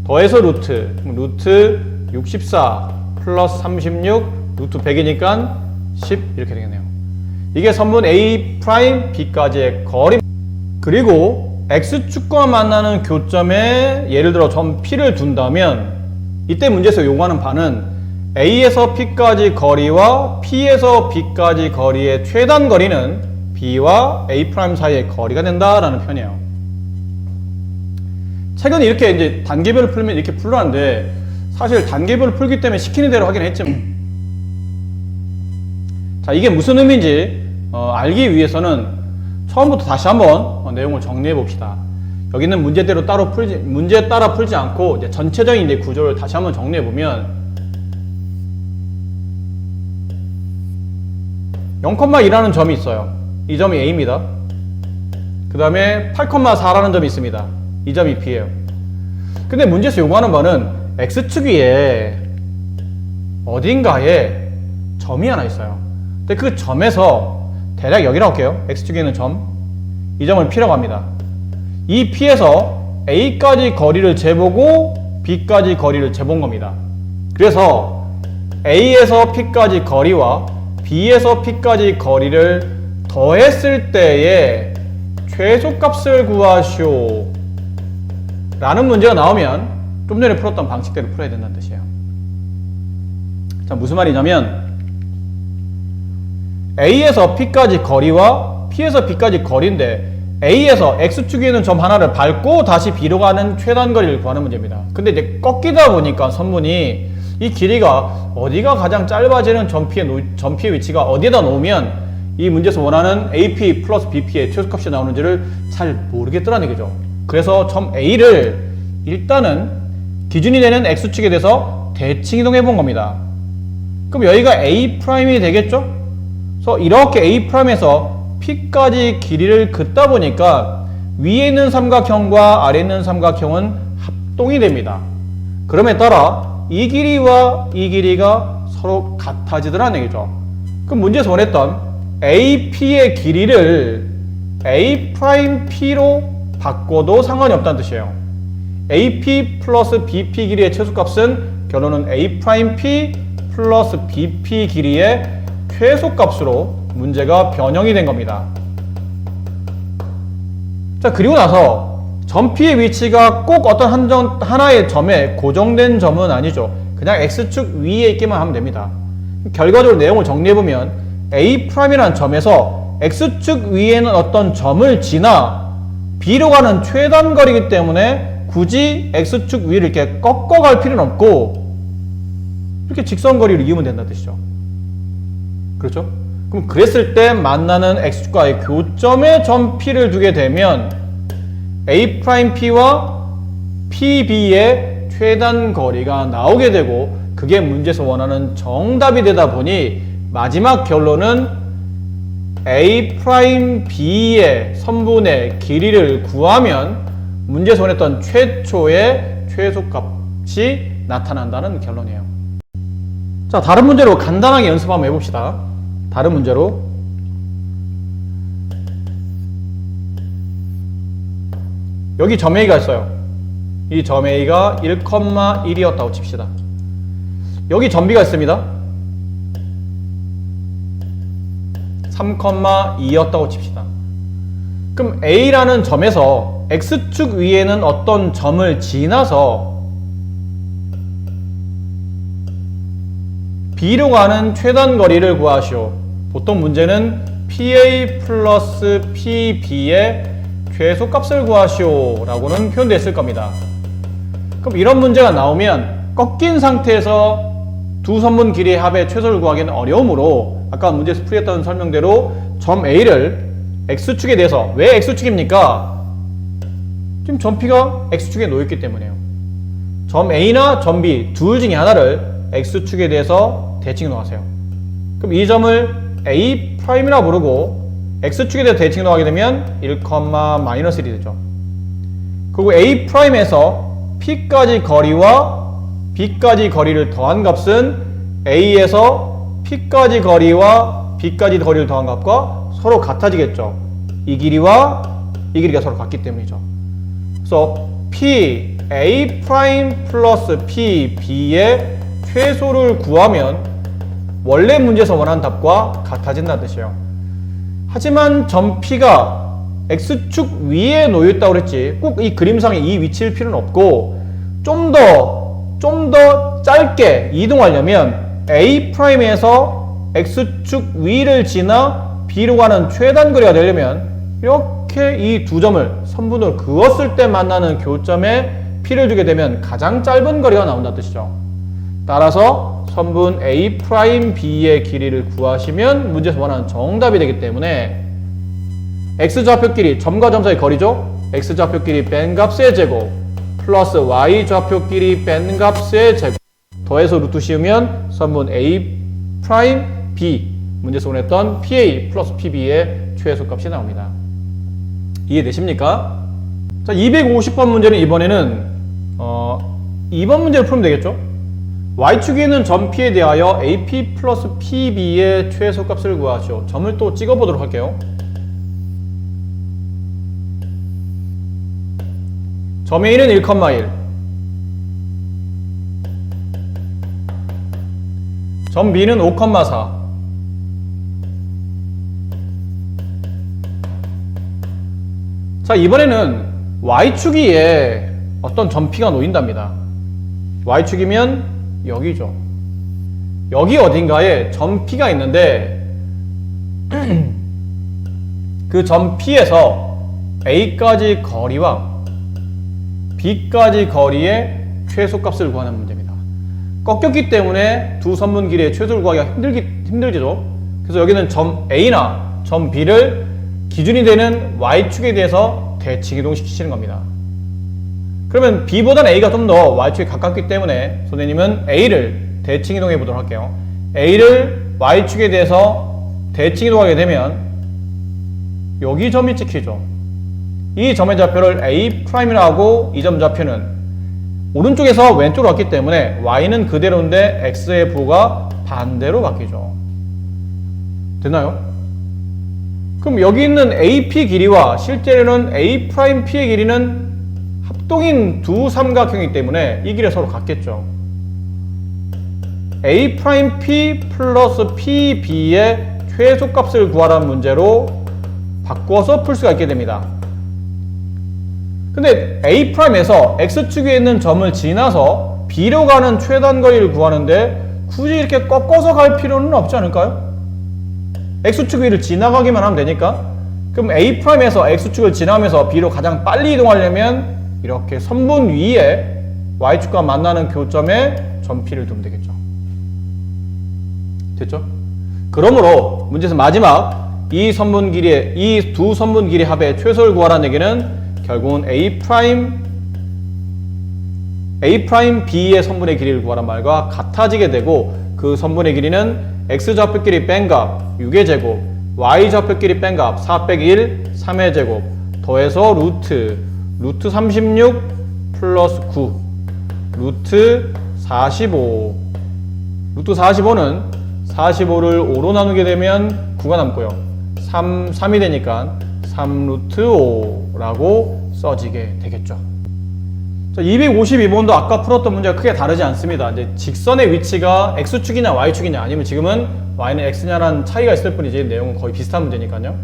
더해서 루트, 그럼 루트 64 플러스 36, 루트 100이니까 10 이렇게 되겠네요. 이게 선분 A', B까지의 거리. 그리고 X축과 만나는 교점에 예를 들어 점 P를 둔다면 이때 문제에서 요구하는 바는 A에서 P까지 거리와 P에서 B까지 거리의 최단 거리는 B와 A' 사이의 거리가 된다라는 표현이에요. 최근에 이렇게 이제 단계별로 풀면 이렇게 풀었는데 사실 단계별로 풀기 때문에 시키는 대로 하긴 했지만 자, 이게 무슨 의미인지 알기 위해서는 처음부터 다시 한번 내용을 정리해 봅시다. 여기는 문제대로 따로 문제 따라 풀지 않고 이제 전체적인 이제 구조를 다시 한번 정리해 보면 0,2라는 점이 있어요. 이 점이 A입니다. 그 다음에 8,4라는 점이 있습니다. 이 점이 B예요. 근데 문제에서 요구하는 바는 X축 위에 어딘가에 점이 하나 있어요. 근데 그 점에서 대략 여기라고 할게요. X축에 있는 점. 이 점을 P라고 합니다. 이 P에서 A까지 거리를 재보고 B까지 거리를 재본 겁니다. 그래서 A에서 P까지 거리와 B에서 P까지 거리를 더했을 때의 최소값을 구하시오 라는 문제가 나오면 좀 전에 풀었던 방식대로 풀어야 된다는 뜻이에요. 자, 무슨 말이냐면 A에서 P까지 거리와 P에서 B까지 거리인데 A에서 X축에 있는 점 하나를 밟고 다시 B로 가는 최단 거리를 구하는 문제입니다. 근데 이제 꺾이다 보니까 선분이 이 길이가 어디가 가장 짧아지는 점P의 위치가 어디에다 놓으면 이 문제에서 원하는 AP 플러스 BP의 최소값이 나오는지를 잘 모르겠더라는 얘기죠. 그래서 점 A를 일단은 기준이 되는 X축에 대해서 대칭 이동해 본 겁니다. 그럼 여기가 A'이 되겠죠? 그래서 이렇게 A'에서 P까지 길이를 긋다 보니까 위에 있는 삼각형과 아래에 있는 삼각형은 합동이 됩니다. 그럼에 따라 이 길이와 이 길이가 서로 같아지더라는 얘기죠. 그럼 문제에서 원했던 AP의 길이를 A'P로 바꿔도 상관이 없다는 뜻이에요. AP 플러스 BP 길이의 최소값은 결론은 A'P 플러스 BP 길이의 최소값으로 문제가 변형이 된 겁니다. 자, 그리고 나서 점 P의 위치가 꼭 어떤 하나의 점에 고정된 점은 아니죠. 그냥 X축 위에 있기만 하면 됩니다. 결과적으로 내용을 정리해보면 A'이라는 점에서 X축 위에는 어떤 점을 지나 B로 가는 최단 거리이기 때문에 굳이 X축 위를 이렇게 꺾어갈 필요는 없고 이렇게 직선거리를 이으면 된다는 뜻이죠. 그렇죠? 그럼 그랬을 때 만나는 X축과의 교점에 점 P를 두게 되면 A'P와 PB의 최단 거리가 나오게 되고 그게 문제에서 원하는 정답이 되다 보니 마지막 결론은 A'B의 선분의 길이를 구하면 문제에서 원했던 최초의 최소값이 나타난다는 결론이에요. 자, 다른 문제로 간단하게 연습 한번 해봅시다. 다른 문제로 여기 점 A가 있어요. 이 점 A가 1,1이었다고 칩시다. 여기 점 B가 있습니다. 3,2였다고 칩시다. 그럼 A라는 점에서 X축 위에는 어떤 점을 지나서 B로 가는 최단 거리를 구하시오. 보통 문제는 PA 플러스 PB의 최소값을 구하시오 라고는 표현되어 있을 겁니다. 그럼 이런 문제가 나오면 꺾인 상태에서 두 선분 길이의 합의 최소를 구하기는 어려우므로 아까 문제에서 풀이했던 설명대로 점 A를 X축에 대해서, 왜 X축입니까? 지금 점 P가 X축에 놓여있기 때문에요. 점 A나 점 B 둘 중에 하나를 X축에 대해서 대칭해 놓으세요. 그럼 이 점을 A'이라 부르고 X축에 대해서 대칭해 놓게 되면 1,-1이 되죠. 그리고 A'에서 P까지 거리와 B까지 거리를 더한 값은 A에서 P까지 거리와 B까지 거리를 더한 값과 서로 같아지겠죠. 이 길이와 이 길이가 서로 같기 때문이죠. 그래서 P A 프라임 플러스 P B의 최소를 구하면 원래 문제에서 원하는 답과 같아진다는 뜻이에요. 하지만 점 P가 X축 위에 놓여있다고 그랬지 꼭 이 그림상에 이 위치일 필요는 없고 좀 더 짧게 이동하려면 A'에서 X축 위를 지나 B로 가는 최단 거리가 되려면 이렇게 이 두 점을 선분으로 그었을 때 만나는 교점에 P를 두게 되면 가장 짧은 거리가 나온다는 뜻이죠. 따라서 선분 A'B의 길이를 구하시면 문제에서 원하는 정답이 되기 때문에 X좌표 길이, 점과 점 사이 거리죠? X좌표 길이 뺀 값의 제곱 플러스 Y좌표 길이 뺀 값의 제곱 더해서 루트 씌우면 선분 A'B 문제에서 원했던 PA 플러스 PB의 최소값이 나옵니다. 이해되십니까? 자, 250번 문제는 이번에는 2번 문제를 풀면 되겠죠? Y축에 있는 점 P에 대하여 AP 플러스 PB의 최소값을 구하시오. 점을 또 찍어보도록 할게요. 점 A는 1,1 점 B는 5,4 자, 이번에는 Y축 위에 어떤 점 P가 놓인답니다. Y축이면 여기죠. 여기 어딘가에 점 P가 있는데 그 점 P에서 A까지 거리와 B까지 거리의 최소값을 구하는 문제입니다. 꺾였기 때문에 두 선분 길이의 최소를 구하기가 힘들죠. 그래서 여기는 점 A나 점 B를 기준이 되는 Y축에 대해서 대칭 이동시키시는 겁니다. 그러면 B보다는 A가 좀 더 Y축에 가깝기 때문에 선생님은 A를 대칭 이동해 보도록 할게요. A를 Y축에 대해서 대칭 이동하게 되면 여기 점이 찍히죠. 이 점의 좌표를 A'이라고 하고 이 점 좌표는 오른쪽에서 왼쪽으로 왔기 때문에 Y는 그대로인데 X의 부호가 반대로 바뀌죠. 됐나요? 그럼 여기 있는 AP 길이와 실제로는 A'P의 길이는 합동인 두 삼각형이기 때문에 이 길이 서로 같겠죠. A'P 플러스 PB의 최소값을 구하라는 문제로 바꿔서 풀 수가 있게 됩니다. 근데 A'에서 X축 위에 있는 점을 지나서 B로 가는 최단 거리를 구하는데 굳이 이렇게 꺾어서 갈 필요는 없지 않을까요? X축 위를 지나가기만 하면 되니까. 그럼 A'에서 X축을 지나면서 B로 가장 빨리 이동하려면 이렇게 선분 위에 Y축과 만나는 교점에 점 P를 두면 되겠죠. 됐죠? 그러므로 문제에서 마지막 이 두 선분 길이 합의 최소를 구하라는 얘기는 결국은 A'B의 선분의 길이를 구하란 말과 같아지게 되고 그 선분의 길이는 X좌표끼리 뺀 값 6의 제곱 Y좌표끼리 뺀 값 4 빼기 1 3의 제곱 더해서 루트 36 플러스 9 루트 45 루트 45는 45를 5로 나누게 되면 9가 남고요 3이 되니까 3루트 5라고 써지게 되겠죠. 자, 252번도 아까 풀었던 문제가 크게 다르지 않습니다. 이제 직선의 위치가 X축이냐 Y축이냐 아니면 지금은 Y는 X냐라는 차이가 있을 뿐이지 내용은 거의 비슷한 문제니까요.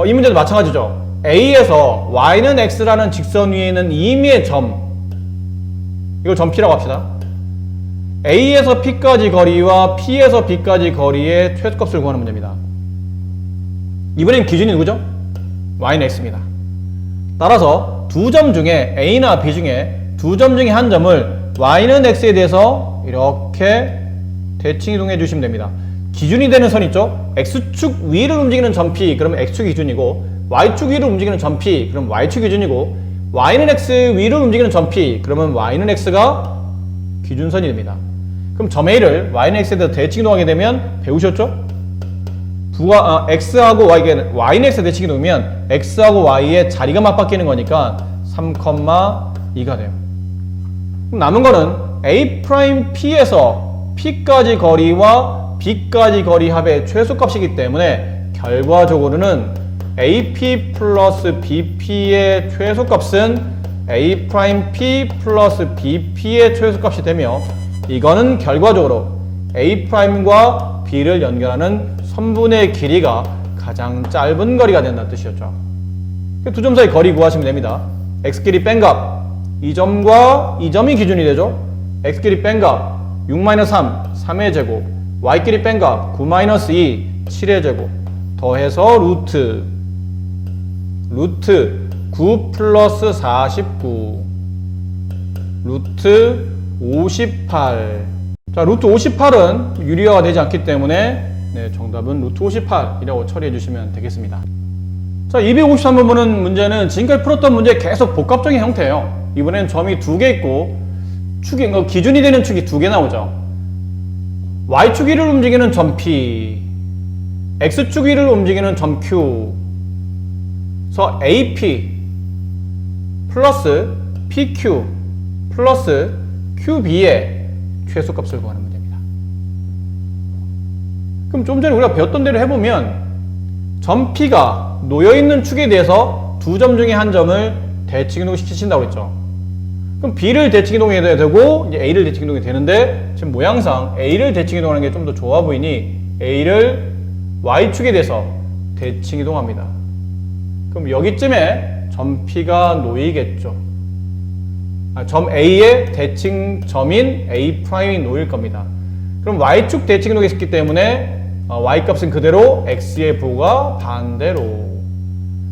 이 문제도 마찬가지죠. A에서 Y는 X라는 직선 위에 있는 임의의 점 이걸 점 P라고 합시다. A에서 P까지 거리와 P에서 B까지 거리의 최소값을 구하는 문제입니다. 이번엔 기준이 누구죠? y는 x입니다. 따라서 두 점 중에 A나 B 중에 두 점 중에 한 점을 y는 x에 대해서 이렇게 대칭 이동해 주시면 됩니다. 기준이 되는 선 있죠? x축 위를 움직이는 점 P, 그러면 x축이 기준이고, y축 위를 움직이는 점 P, 그럼 y축이 기준이고, y는 x 위를 움직이는 점 P, 그러면 y는 x가 기준선이 됩니다. 그럼 점 A를 y는 x에 대해서 대칭 이동하게 되면 배우셨죠? x하고 y는 x에 대칭 이동이면 x하고 y의 자리가 맞바뀌는 거니까 3,2가 돼요. 그럼 남은 거는 A'P에서 P까지 거리와 B까지 거리 합의 최소값이기 때문에 결과적으로는 AP 플러스 BP의 최소값은 A'P 플러스 BP의 최소값이 되며, 이거는 결과적으로 A'과 B를 연결하는 선분의 길이가 가장 짧은 거리가 된다는 뜻이었죠. 두 점 사이 거리 구하시면 됩니다. x끼리 뺀 값, 이 점과 이 점이 기준이 되죠. x끼리 뺀 값 6-3, 3의 제곱, y끼리 뺀 값 9-2, 7의 제곱, 더해서 루트 9 플러스 49, 루트 58. 자, 루트 58은 유리화가 되지 않기 때문에 정답은 루트 58이라고 처리해 주시면 되겠습니다. 자, 253번은 문제는 지금까지 풀었던 문제 계속 복합적인 형태예요. 이번엔 점이 두 개 있고 기준이 되는 축이 두 개 나오죠. y축 위를 움직이는 점 P, x축 위를 움직이는 점 Q. 그래서 AP 플러스 PQ 플러스 QB의 최소값을 구하는 문제입니다. 그럼 좀 전에 우리가 배웠던 대로 해보면 점 P가 놓여있는 축에 대해서 두 점 중에 한 점을 대칭이동 시키신다고 했죠. 그럼 B를 대칭이동해야 되고 이제 A를 대칭이동이 되는데, 지금 모양상 A를 대칭이동하는 게 좀 더 좋아 보이니 A를 Y축에 대해서 대칭이동합니다. 그럼 여기쯤에 점 P가 놓이겠죠. 점 A의 대칭점인 A'이 놓일 겁니다. 그럼 Y축 대칭이동했기 때문에 Y값은 그대로 X의 부호가 반대로.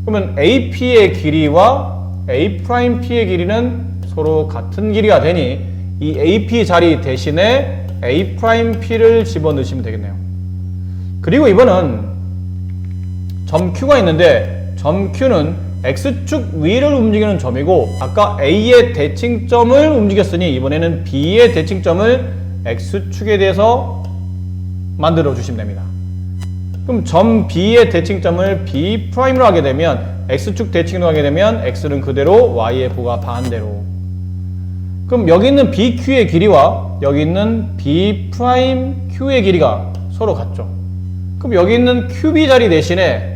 그러면 AP의 길이와 A'P의 길이는 서로 같은 길이가 되니 이 AP 자리 대신에 A'P를 집어넣으시면 되겠네요. 그리고 이번은 점 Q가 있는데 점 Q는 X축 위를 움직이는 점이고, 아까 A의 대칭점을 움직였으니 이번에는 B의 대칭점을 X축에 대해서 만들어 주시면 됩니다. 그럼 점 B의 대칭점을 B'으로 하게 되면 X축 대칭으로 하게 되면 X는 그대로 Y의 부가 반대로. 그럼 여기 있는 BQ의 길이와 여기 있는 B'Q의 길이가 서로 같죠. 그럼 여기 있는 QB 자리 대신에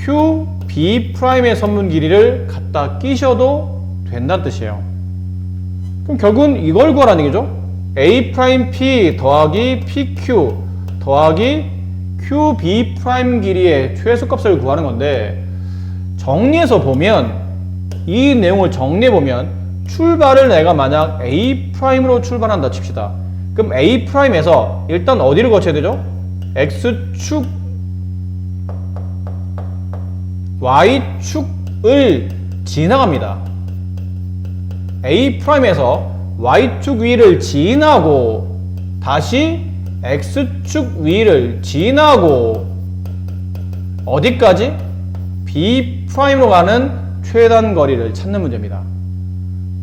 QB'의 선분 길이를 갖다 끼셔도 된다는 뜻이에요. 그럼 결국은 이걸 구하라는 얘기죠. A'P 더하기 PQ 더하기 QB' 길이의 최소값을 구하는 건데, 정리해서 보면, 이 내용을 정리해 보면 출발을 내가 만약 A'로 출발한다 칩시다. 그럼 A'에서 일단 어디를 거쳐야 되죠? X축 Y축을 지나갑니다. A'에서 Y축 위를 지나고 다시 X축 위를 지나고 어디까지? B'로 가는 최단 거리를 찾는 문제입니다.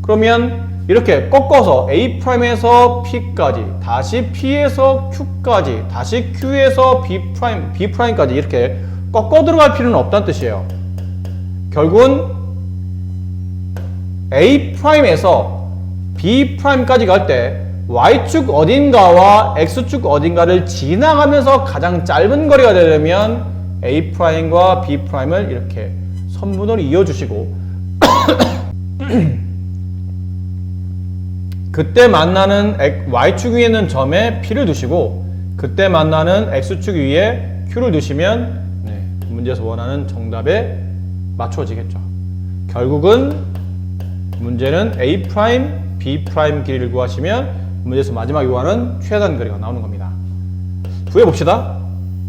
그러면 이렇게 꺾어서 A'에서 P까지, 다시 P에서 Q까지, 다시 Q에서 B'까지 이렇게 꺾어 들어갈 필요는 없다는 뜻이에요. 결국은 A'에서 B'까지 갈 때 Y축 어딘가와 X축 어딘가를 지나가면서 가장 짧은 거리가 되려면 A'과 B'을 이렇게 선분으로 이어주시고 그때 만나는 Y축 위에 있는 점에 P를 두시고 그때 만나는 X축 위에 Q를 두시면 문제에서 원하는 정답에 맞춰지겠죠. 결국은 문제는 A' B 프라임 길이를 구하시면 문제에서 마지막에 구하는 최단 거리가 나오는 겁니다. 구해봅시다.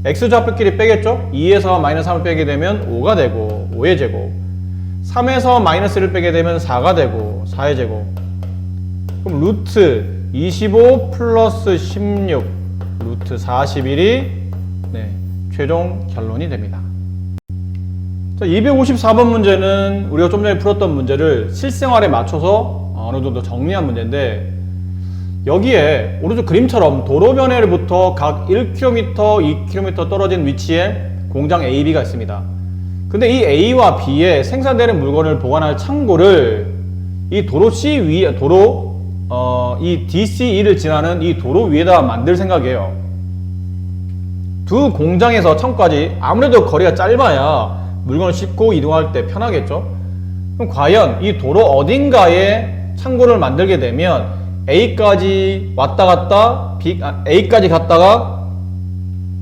x좌표끼리 빼겠죠? 2에서 마이너스 3을 빼게 되면 5가 되고 5의 제곱, 3에서 마이너스를 빼게 되면 4가 되고 4의 제곱, 그럼 루트 25 플러스 16 루트 41이 최종 결론이 됩니다. 자, 254번 문제는 우리가 좀 전에 풀었던 문제를 실생활에 맞춰서 어느 정도 정리한 문제인데, 여기에 오른쪽 그림처럼 도로변에로부터 각 1km, 2km 떨어진 위치에 공장 A, B가 있습니다. 근데 이 A와 B에 생산되는 물건을 보관할 창고를 이 도로 C 위에, 이 DCE를 지나는 이 도로 위에다 만들 생각이에요. 두 공장에서 창고까지 아무래도 거리가 짧아야 물건을 싣고 이동할 때 편하겠죠? 그럼 과연 이 도로 어딘가에 창고를 만들게 되면 A까지 왔다 갔다, A까지 갔다가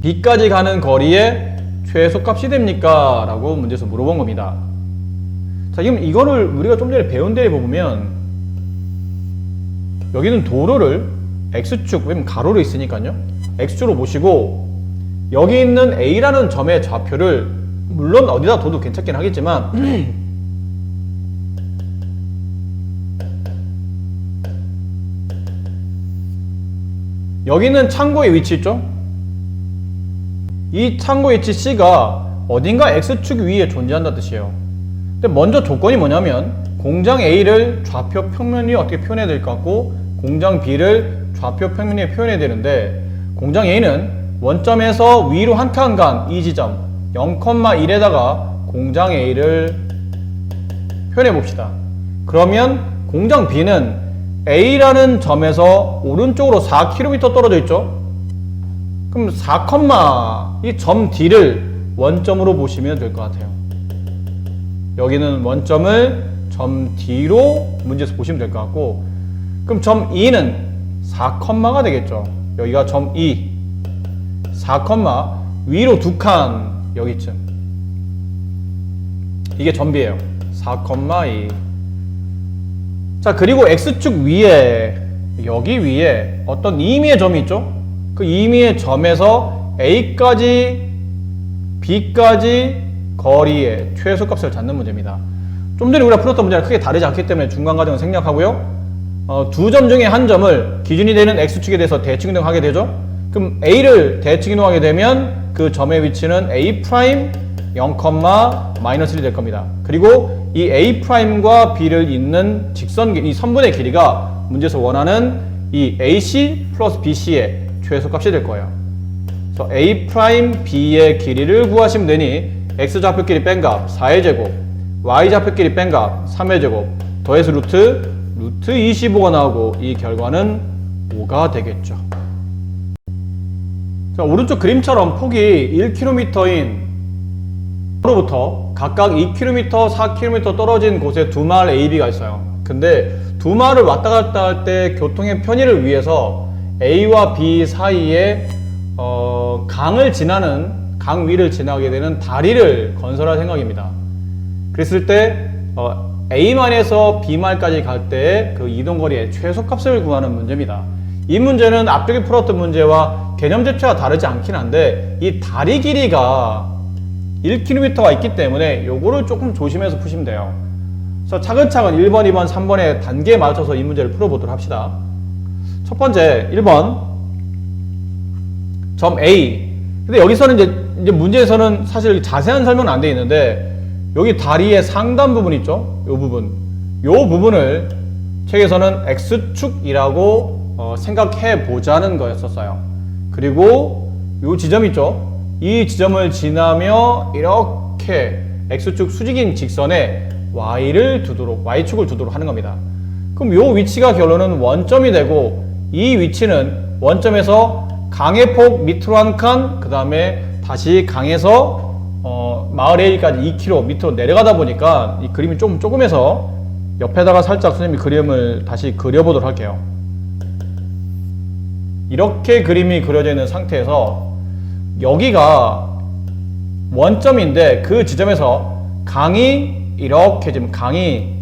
B까지 가는 거리에 최소값이 됩니까? 라고 문제에서 물어본 겁니다. 자, 그럼 이거를 우리가 좀 전에 배운 데에 보면 여기는 도로를 X축, 왜냐면 가로로 있으니까요. X축으로 보시고 여기 있는 A라는 점의 좌표를 물론 어디다 둬도 괜찮긴 하겠지만 여기는 창고의 위치 있죠? 이 창고 위치 C가 어딘가 X축 위에 존재한다는 뜻이에요. 근데 먼저 조건이 뭐냐면 공장 A를 좌표 평면 위에 어떻게 표현해야 될 것 같고 공장 B를 좌표 평면 위에 표현해야 되는데, 공장 A는 원점에서 위로 한 칸 간 이 지점 0,1에다가 공장 A를 표현해 봅시다. 그러면 공장 B는 A라는 점에서 오른쪽으로 4km 떨어져 있죠? 그럼 4, 이 점 D를 원점으로 보시면 될 것 같아요. 여기는 원점을 점 D로 문제에서 보시면 될 것 같고, 그럼 점 E는 4가 되겠죠? 여기가 점 E 4, 위로 2칸 여기쯤, 이게 점 B예요. 4,2. 자, 그리고 X축 위에, 여기 위에 어떤 임의의 점이 있죠? 그 임의의 점에서 A까지 B까지 거리의 최소값을 찾는 문제입니다. 좀 전에 우리가 풀었던 문제랑 크게 다르지 않기 때문에 중간 과정은 생략하고요. 두 점 중에 한 점을 기준이 되는 X축에 대해서 대칭 이동하게 되죠? 그럼 A를 대칭 이동하게 되면 그 점의 위치는 A' 0,-1이 될 겁니다. 그리고 이 A'과 B를 잇는 직선, 이 선분의 길이가 문제에서 원하는 이 AC 플러스 BC의 최소값이 될 거예요. 그래서 A', B의 길이를 구하시면 되니 X좌표끼리 뺀 값 4의 제곱, Y좌표끼리 뺀 값 3의 제곱, 더해서 루트 25가 나오고 이 결과는 5가 되겠죠. 자, 오른쪽 그림처럼 폭이 1km인 로부터 각각 2km, 4km 떨어진 곳에 두 마을 A, B가 있어요. 근데 두 마을을 왔다 갔다 할 때 교통의 편의를 위해서 A와 B 사이에 강을 지나는, 강 위를 지나게 되는 다리를 건설할 생각입니다. 그랬을 때 A말에서 B말까지 갈 때의 그 이동거리의 최소값을 구하는 문제입니다. 이 문제는 앞쪽에 풀었던 문제와 개념 자체가 다르지 않긴 한데 이 다리 길이가 1km가 있기 때문에 요거를 조금 조심해서 푸시면 돼요. 그래서 차근차근 1번, 2번, 3번의 단계에 맞춰서 이 문제를 풀어보도록 합시다. 첫 번째 1번 점 A. 근데 여기서는 이제 문제에서는 사실 자세한 설명은 안 돼 있는데 여기 다리의 상단 부분 있죠? 요 부분을 책에서는 X축이라고 생각해 보자는 거였었어요. 그리고 요 지점 있죠? 이 지점을 지나며 이렇게 X축 수직인 직선에 Y축을 두도록 하는 겁니다. 그럼 요 위치가 결론은 원점이 되고 이 위치는 원점에서 강의 폭 밑으로 한 칸, 그 다음에 다시 강에서 마을 A까지 2km 밑으로 내려가다 보니까 이 그림이 좀 조금해서 옆에다가 살짝 선생님이 그림을 다시 그려보도록 할게요. 이렇게 그림이 그려져 있는 상태에서 여기가 원점인데 그 지점에서 강이 이렇게 지금 강이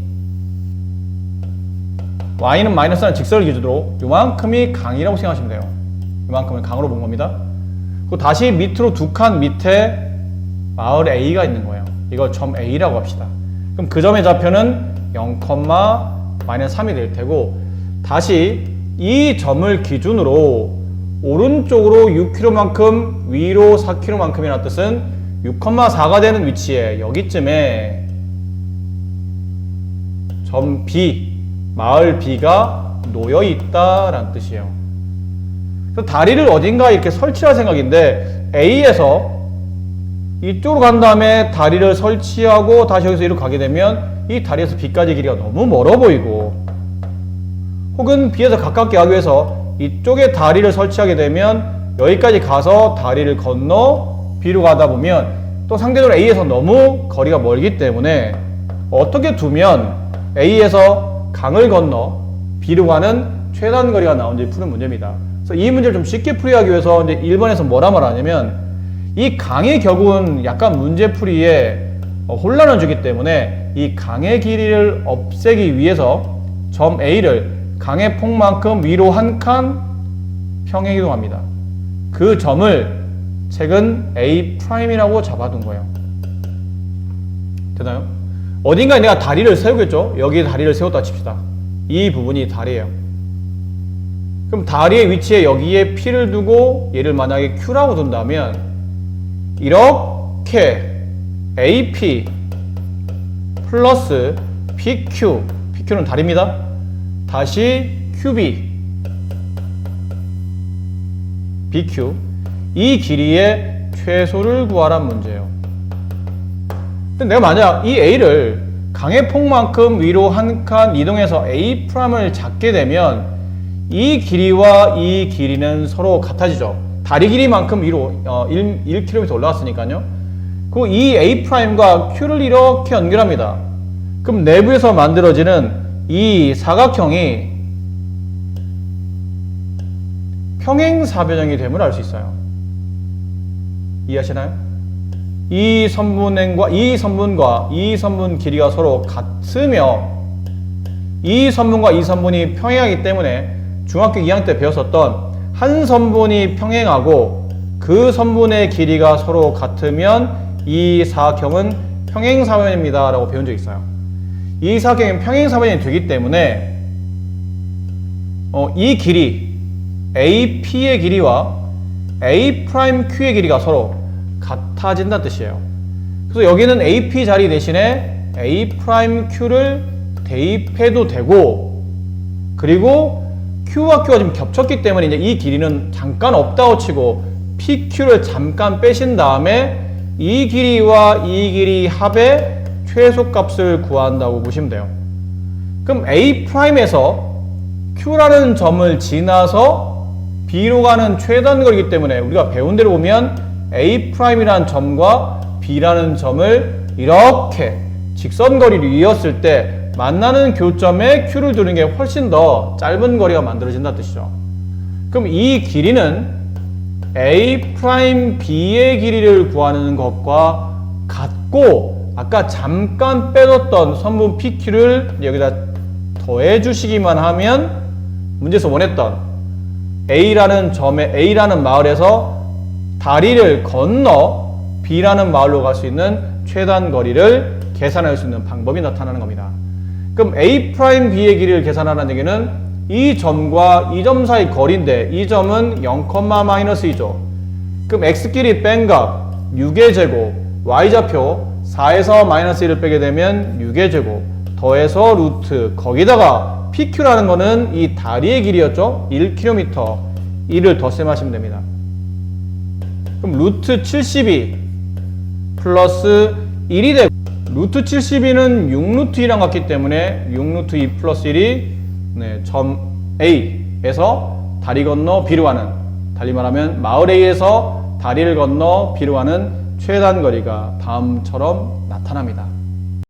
y는 마이너스라는 직선을 기준으로 요만큼이 강이라고 생각하시면 돼요. 요만큼을 강으로 본 겁니다. 그리고 다시 밑으로 두 칸 밑에 마을 A가 있는 거예요. 이걸 점 A라고 합시다. 그럼 그 점의 좌표는 0,-3이 될 테고, 다시 이 점을 기준으로 오른쪽으로 6km만큼 위로 4km만큼이라는 뜻은 6,4가 되는 위치에 여기쯤에 점 B, 마을 B가 놓여 있다라는 뜻이에요. 그래서 다리를 어딘가 이렇게 설치할 생각인데, A에서 이쪽으로 간 다음에 다리를 설치하고 다시 여기서 이리로 가게 되면 이 다리에서 B까지 길이가 너무 멀어 보이고, 혹은 B에서 가깝게 하기 위해서 이쪽에 다리를 설치하게 되면 여기까지 가서 다리를 건너 B로 가다 보면 또 상대적으로 A에서 너무 거리가 멀기 때문에 어떻게 두면 A에서 강을 건너 B로 가는 최단 거리가 나오는지 푸는 문제입니다. 그래서 이 문제를 좀 쉽게 풀이하기 위해서 이제 1번에서 뭐라 말하냐면, 이 강의 격은 약간 문제풀이에 혼란을 주기 때문에 이 강의 길이를 없애기 위해서 점 A를 강의 폭만큼 위로 한 칸 평행이동합니다. 그 점을 책은 A'이라고 잡아둔 거예요. 되나요? 어딘가에 내가 다리를 세우겠죠? 여기에 다리를 세웠다 칩시다. 이 부분이 다리예요. 그럼 다리의 위치에 여기에 P를 두고 얘를 만약에 Q라고 둔다면 이렇게 AP 플러스 PQ, PQ는 다리입니다. 다시 QB, BQ, 이 길이의 최소를 구하란 문제예요. 근데 내가 만약 이 A를 강의 폭만큼 위로 한 칸 이동해서 A'을 잡게 되면 이 길이와 이 길이는 서로 같아지죠. 다리 길이만큼 위로 1km 올라왔으니까요. 그리고 이 A'과 Q를 이렇게 연결합니다. 그럼 내부에서 만들어지는 이 사각형이 평행사변형이 됨을 알 수 있어요. 이해하시나요? 이 선분과 이 선분 길이가 서로 같으며 이 선분과 이 선분이 평행하기 때문에 중학교 2학년 때 배웠었던 한 선분이 평행하고 그 선분의 길이가 서로 같으면 이 사각형은 평행사변입니다 라고 배운 적이 있어요. 이 사각형이 평행사변이 되기 때문에 이 길이 AP의 길이와 A'Q의 길이가 서로 같아진다는 뜻이에요. 그래서 여기는 AP 자리 대신에 A'Q를 대입해도 되고, 그리고 Q와 Q가 지금 겹쳤기 때문에 이제 이 길이는 잠깐 없다고 치고 PQ를 잠깐 빼신 다음에 이 길이와 이 길이 합의 최소값을 구한다고 보시면 돼요. 그럼 A'에서 Q라는 점을 지나서 B로 가는 최단 거리이기 때문에 우리가 배운 대로 보면 A'이라는 점과 B라는 점을 이렇게 직선거리를 이었을 때 만나는 교점에 Q를 두는 게 훨씬 더 짧은 거리가 만들어진다는 뜻이죠. 그럼 이 길이는 A'B의 길이를 구하는 것과 같고, 아까 잠깐 빼뒀던 선분 PQ를 여기다 더해 주시기만 하면 문제에서 원했던 A라는 점에 A라는 마을에서 다리를 건너 B라는 마을로 갈 수 있는 최단 거리를 계산할 수 있는 방법이 나타나는 겁니다. 그럼 A'B의 길이를 계산하라는 얘기는 이 점과 이 점 사이 거리인데 이 점은 0,-2죠. 그럼 X끼리 뺀 값 6의 제곱, Y좌표 4에서 -1을 빼게 되면 6의 제곱, 더해서 루트, 거기다가 PQ라는 거는 이 다리의 길이였죠. 1km, 1을 덧셈하시면 됩니다. 그럼 루트 72 플러스 1이 되고, 루트 72는 6루트 2랑 같기 때문에 6루트 2 플러스 1이 점 A에서 다리 건너 B로 가는, 달리 말하면 마을 A에서 다리를 건너 B로 가는 최단 거리가 다음처럼 나타납니다.